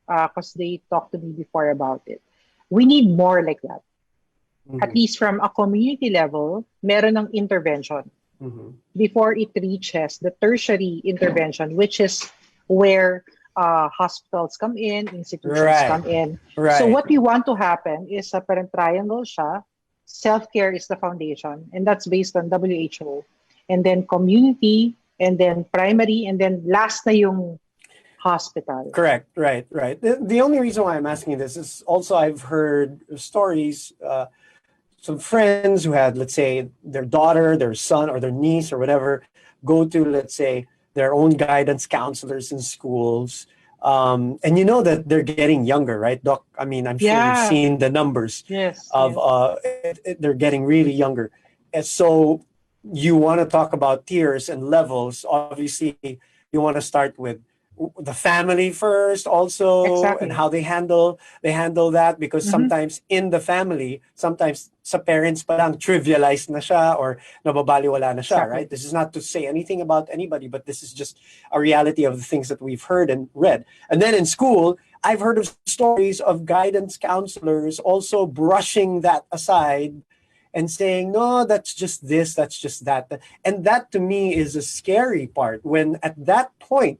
because they talked to me before about it. We need more like that. At least from a community level, meron ng intervention before it reaches the tertiary intervention, which is where hospitals come in, institutions Right. come in. Right. So what we want to happen is parang triangle siya. Self-care is the foundation, and that's based on WHO. And then community, and then primary, and then last na yung hospital. Correct. Right. The only reason why I'm asking this is also I've heard stories, some friends who had, let's say, their daughter, their son, or their niece, or whatever, go to, let's say, their own guidance counselors in schools. And you know that they're getting younger, right, Doc? I mean, I'm sure you've seen the numbers of they're getting really younger. And so you want to talk about tiers and levels. Obviously, you want to start with the family first also. Exactly. And how they handle that, because sometimes in the family, sometimes sa parents pa lang trivialized na siya or nababaliwala na siya, right? This is not to say anything about anybody, but this is just a reality of the things that we've heard and read. And then in school, I've heard of stories of guidance counselors also brushing that aside and saying, no, that's just this, that's just that. And that to me is a scary part, when at that point,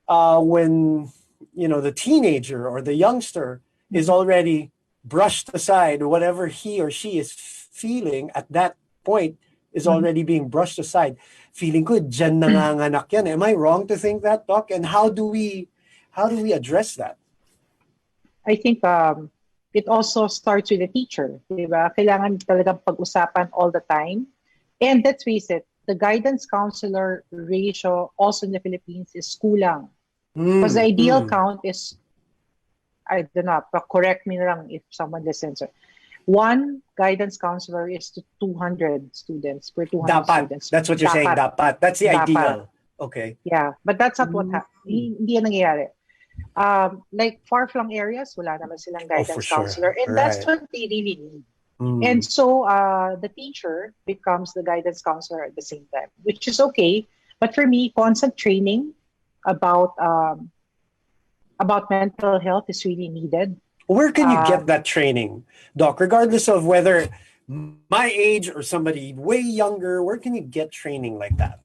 when the teenager or the youngster is already brushed aside, whatever he or she is feeling at that point is already being brushed aside. Feeling ko dyan nanganganak yan. Am I wrong to think that, Doc? And how do we address that? I think it also starts with the teacher. Diba? Kailangan talagang pag-usapan all the time. And let's face it, the guidance counselor ratio also in the Philippines is kulang. Because the ideal count is, I don't know, but correct me lang if someone listens. One guidance counselor is to 200 students per 200 dapat. Students. That's what you're saying, dapat. That's the ideal. Okay. Yeah, but that's not what hindi yan nangyayari. Like far-flung areas, wala naman silang guidance counselor. And that's what they really need. And so the teacher becomes the guidance counselor at the same time, which is okay. But for me, constant training about mental health is really needed. Where can you get that training, Doc? Regardless of whether my age or somebody way younger, where can you get training like that?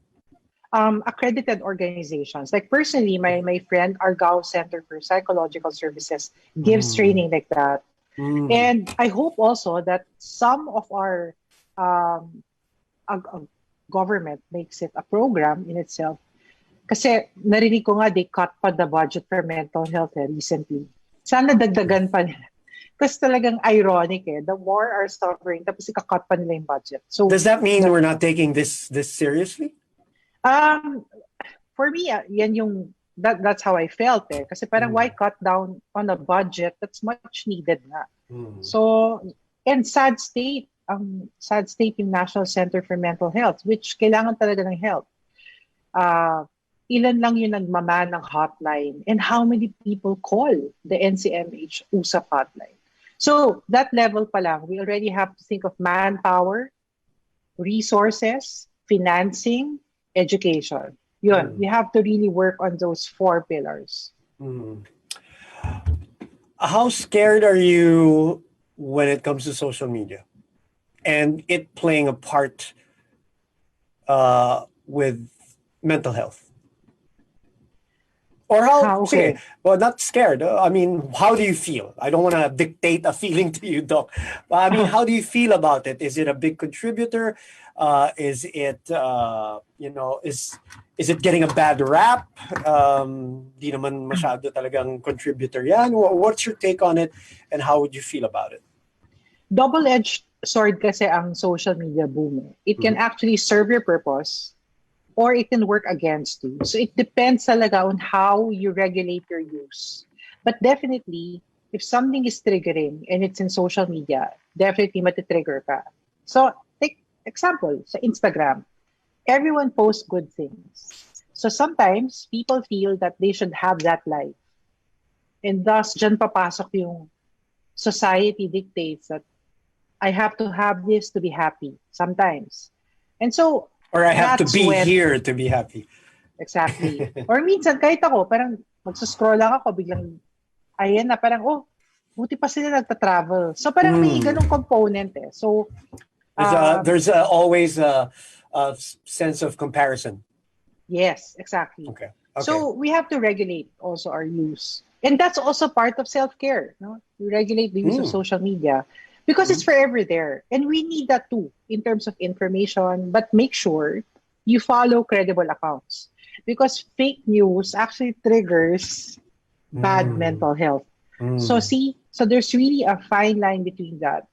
Accredited organizations. Like personally, my friend Argao Center for Psychological Services gives training like that. And I hope also that some of our government makes it a program in itself. Kasi narinig ko nga, they cut pa the budget for mental health recently. Sana dagdagan pa nila. Kasi talagang ironic The more are suffering, tapos ika-cut pa nila yung budget. So does that mean we're not taking this seriously? For me, yan yung that's how I felt Kasi parang why cut down on a budget that's much needed na. So, and sad state yung National Center for Mental Health, which kailangan talaga ng help. Ilan lang yung nagmaman ng hotline, and how many people call the NCMH USAP hotline. So that level pa lang, we already have to think of manpower, resources, financing, education. Yun, we have to really work on those 4 pillars. How scared are you when it comes to social media and it playing a part with mental health? Or well, not scared. I mean, how do you feel? I don't want to dictate a feeling to you, Doc. But I mean, how do you feel about it? Is it a big contributor? Is it, is it getting a bad rap? Di naman masyado talagang contributor yan. What's your take on it, and how would you feel about it? Double-edged sword kasi ang social media boom. It can Mhm. actually serve your purpose or it can work against you. So it depends talaga on how you regulate your use. But definitely, if something is triggering and it's in social media, definitely matitrigger ka. So, take example, sa Instagram, everyone posts good things. So sometimes, people feel that they should have that life. And thus, dyan papasok yung society dictates that I have to have this to be happy sometimes. And so, Or I have to that's be when here to be happy. exactly. Or minsan, kahit ako, parang magsuscroll lang ako, biglang, ayan na, parang, oh, buti pa sila nagta-travel. So parang may Mm. ganong component eh. So, There's always a sense of comparison. yes, exactly. Okay. So we have to regulate also our use. And that's also part of self-care. No? We regulate the use of social media because it's forever there. And we need that too in terms of information, but make sure you follow credible accounts because fake news actually triggers bad mental health. So see, so there's really a fine line between that.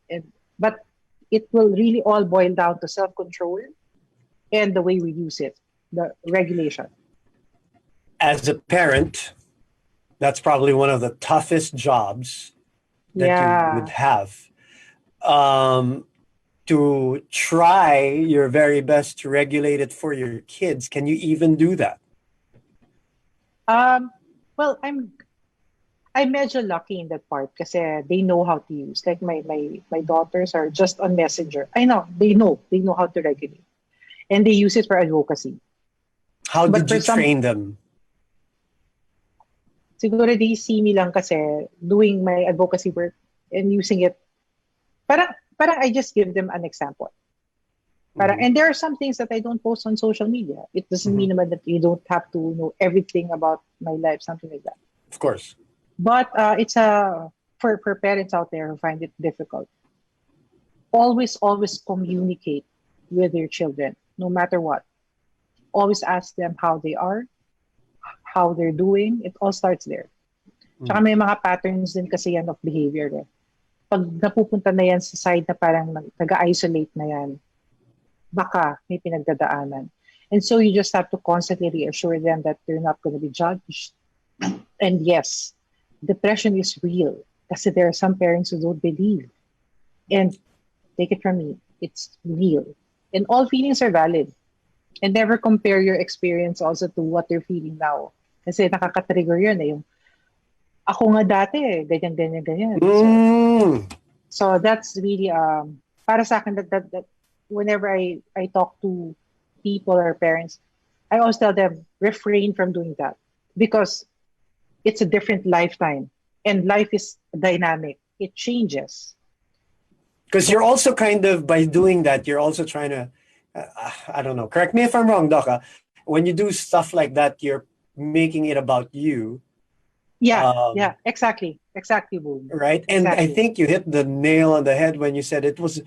But it will really all boil down to self-control and the way we use it, the regulation. As a parent, that's probably one of the toughest jobs that you would Yeah. have. To try your very best to regulate it for your kids. Can you even do that? Um, well, I'm medyo lucky in that part kasi they know how to use. Like my daughters are just on Messenger. I know they know how to regulate, and they use it for advocacy. How But did for you some, train them? siguro they see me lang kasi doing my advocacy work and using it. Parang I just give them an example. And there are some things that I don't post on social media. It doesn't mean naman that you don't have to know everything about my life, something like that. Of course. But it's for parents out there who find it difficult. Always communicate with your children, no matter what. Always ask them how they are, how they're doing. It all starts there. Tsaka may mga patterns din kasi yan of behavior. Eh. Pag napupunta na yan sa side na parang nag-isolate na yan, baka may pinagdadaanan. And so you just have to constantly reassure them that they're not going to be judged. And yes, depression is real kasi there are some parents who don't believe. And take it from me, it's real. And all feelings are valid. And never compare your experience also to what you're feeling now. Kasi nakaka-trigger yun eh. Yung, ako nga dati eh, ganyan. So that's really, para sa akin, that whenever I talk to people or parents, I always tell them, refrain from doing that. Because it's a different lifetime. And life is dynamic. It changes. Because you're also kind of, by doing that, you're also trying to, I don't know, correct me if I'm wrong, Doc. When you do stuff like that, you're making it about you. Yeah, exactly, Boom. Right? Exactly. And I think you hit the nail on the head when you said it was,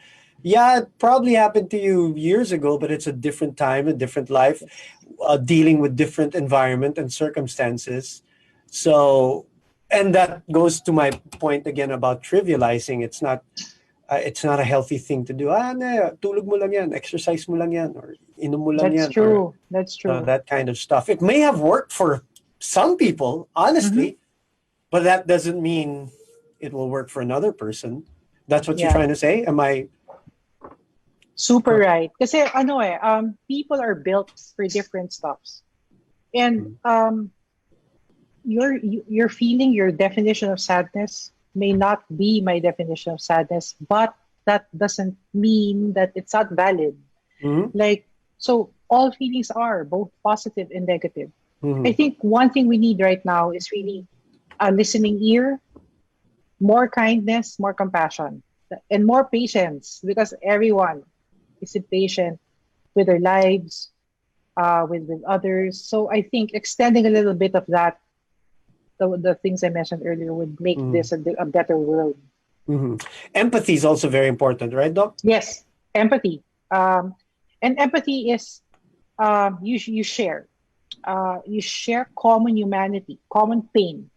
it probably happened to you years ago, but it's a different time, a different life, dealing with different environment and circumstances. So, and that goes to my point again about trivializing. It's not a healthy thing to do. Tulog mo lang yan, exercise mo lang yan, or inom mo lang yan. That's true. That kind of stuff. It may have worked for some people, honestly, but that doesn't mean it will work for another person. That's what you're trying to say? Am I? Super right. Kasi people are built for different stuffs. And your feeling, your definition of sadness may not be my definition of sadness, but that doesn't mean that it's not valid. Like, so all feelings are both positive and negative. I think one thing we need right now is really a listening ear, more kindness, more compassion, and more patience because everyone is impatient with their lives, with others. So I think extending a little bit of that, the things I mentioned earlier, would make this a better world. Empathy is also very important, right, Doc? Yes, empathy. And empathy is you share. You share common humanity, common pain.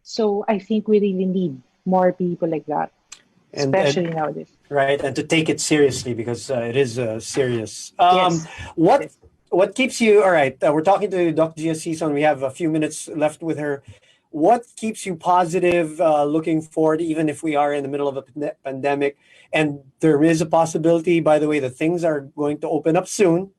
So I think we really need more people like that. especially nowadays. Right, and to take it seriously because it is serious. Yes. What Yes. what keeps you? All right, we're talking to Dr. Gia Sison. We have a few minutes left with her. What keeps you positive, looking forward, even if we are in the middle of a pandemic? And there is a possibility, by the way, that things are going to open up soon.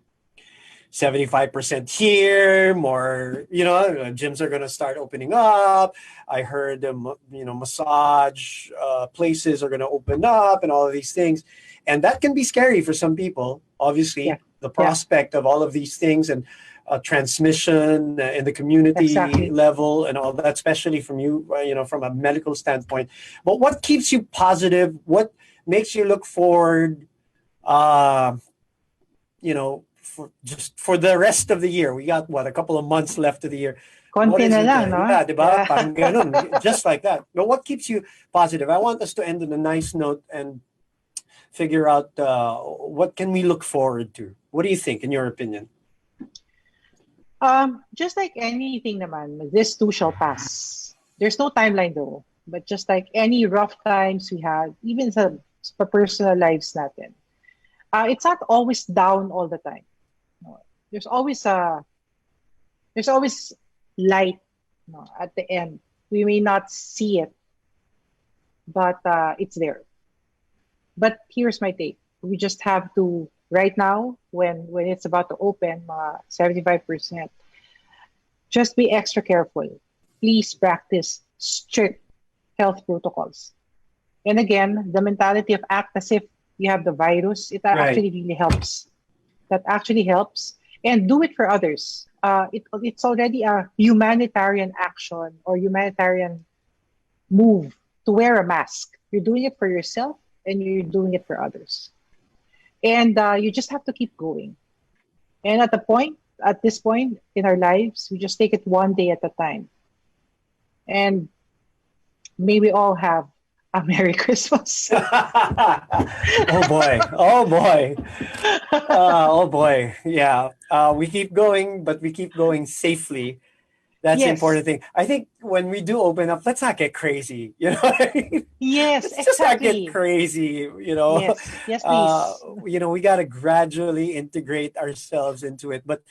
75% here, more, gyms are going to start opening up. I heard, massage places are going to open up and all of these things. And that can be scary for some people, Yeah. obviously, the Yeah. prospect of all of these things and transmission in the community Exactly. level and all that, especially from you, from a medical standpoint. But what keeps you positive? What makes you look forward? For the rest of the year. We got a couple of months left of the year. What Konti is na it? lang, no? Yeah, di ba? Yeah. Parang ganun, just like that. But what keeps you positive? I want us to end on a nice note and figure out what can we look forward to. What do you think, in your opinion? Just like anything naman, this too shall pass. There's no timeline though, but just like any rough times we had, even sa personal lives natin, it's not always down all the time. No. There's always light, no, at the end. We may not see it, but it's there. But here's my take. We just have to right now when it's about to open, 75%, just be extra careful. Please practice strict health protocols. And again, the mentality of act as if you have the virus, it Right. actually really helps. That actually helps. And do it for others. It's already a humanitarian action or humanitarian move to wear a mask. You're doing it for yourself and you're doing it for others. And you just have to keep going. And at this point in our lives, we just take it one day at a time. And may we all have a Merry Christmas. Oh boy. Oh boy. Oh boy. Yeah. We keep going, but we keep going safely. That's the Yes. important thing. I think when we do open up, let's not get crazy. You know what I mean? Yes, Let's just not exactly. get crazy. You know, Yes, please. we got to gradually integrate ourselves into it. But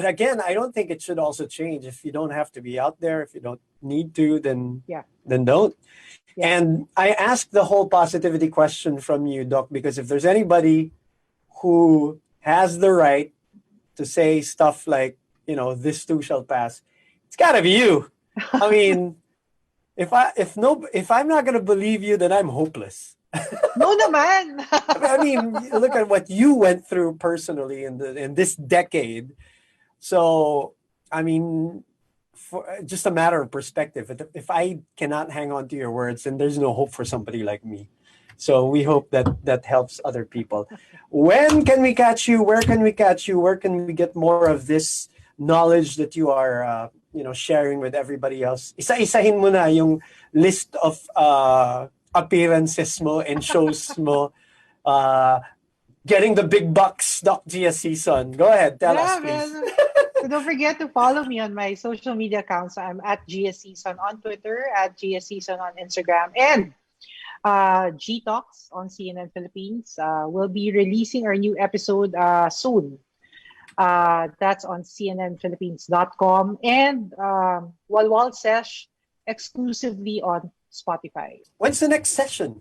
again, I don't think it should also change. If you don't have to be out there, if you don't need to, then Yeah. don't. Yeah. And I asked the whole positivity question from you, Doc, because if there's anybody who has the right to say stuff like, this too shall pass, it's gotta be you. I mean, if I'm not gonna believe you, then I'm hopeless. No naman. I mean, look at what you went through personally in this decade. So, I mean, for just a matter of perspective, if I cannot hang on to your words, then there's no hope for somebody like me. So we hope that helps other people. When can we catch you? Where can we catch you? Where can we get more of this knowledge that you are, sharing with everybody else? Isa-isahin mo na yung list of appearances mo and shows mo. Getting the big bucks, Doc Gia Sison. Go ahead, tell us, please. Man. So don't forget to follow me on my social media accounts. I'm at Gia Sison on Twitter, at Gia Sison on Instagram, and G Talks on CNN Philippines. We'll be releasing our new episode soon. That's on cnnphilippines.com and Walwal Sesh exclusively on Spotify. When's the next session?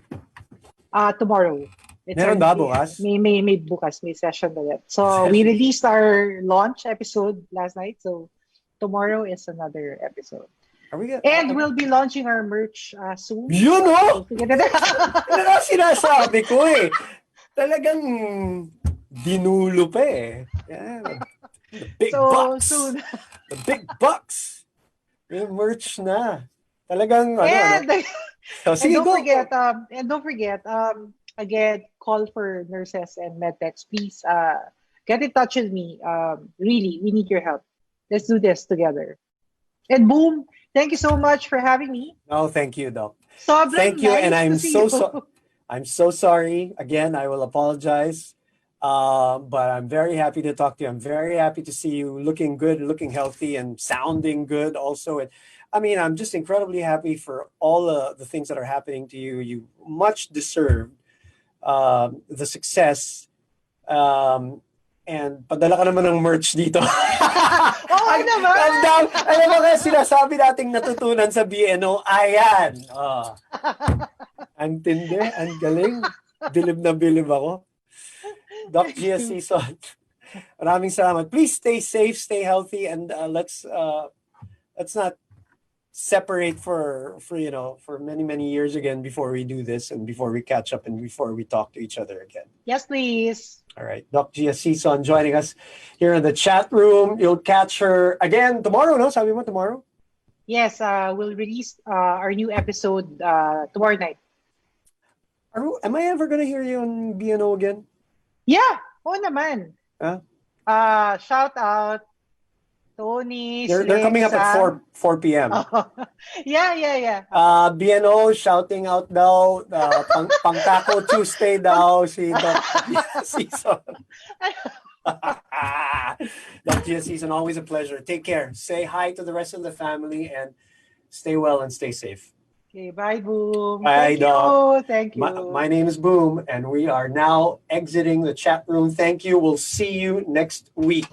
Tomorrow. Meron ba bukas? May bukas, may session ulit. So we released our launch episode last night. So tomorrow is another episode. Are we And we'll be launching our merch soon. You know? Don't forget that. Ano na sinasabi ko eh. Talagang dinulo pa eh. Yeah. The big bucks. Soon. The big bucks. Yung merch na. Talagang So, And sige, don't forget, again, call for nurses and medtechs. Please get in touch with me. Really, we need your help. Let's do this together. And Boom, thank you so much for having me. No, thank you, Doc. Sobrang Thank you, nice and to I'm see so you. sorry. Again, I will apologize. But I'm very happy to talk to you. I'm very happy to see you looking good, looking healthy, and sounding good also. And I mean, I'm just incredibly happy for all the things that are happening to you. You much deserve the success. And padala ka naman ng merch dito. Oo naman! Alam mo kaya sinasabi nating natutunan sa BNO, ayan. Oh. Ang tindi, ang galing. Bilib na bilib ako. Doc Gia Sison, maraming salamat. Please stay safe, stay healthy, and let's not separate for many years again before we do this and before we catch up and before we talk to each other again. Yes, please. All right, Doc Gia Sison joining us here in the chat room. You'll catch her again tomorrow, no? Sabi mo tomorrow? Yes, we'll release our new episode tomorrow night. Am I ever gonna hear you on BNO again? Yeah, oo naman. Huh? Shout out Tony. They're coming up at 4 p.m. Yeah. BNO shouting out daw, pang Taco Tuesday daw si Doc Gia Sison. Doc Gia Sison, always a pleasure. Take care. Say hi to the rest of the family and stay well and stay safe. Okay, bye, Boom. Bye, Doc. Thank you. My name is Boom, and we are now exiting the chat room. Thank you. We'll see you next week.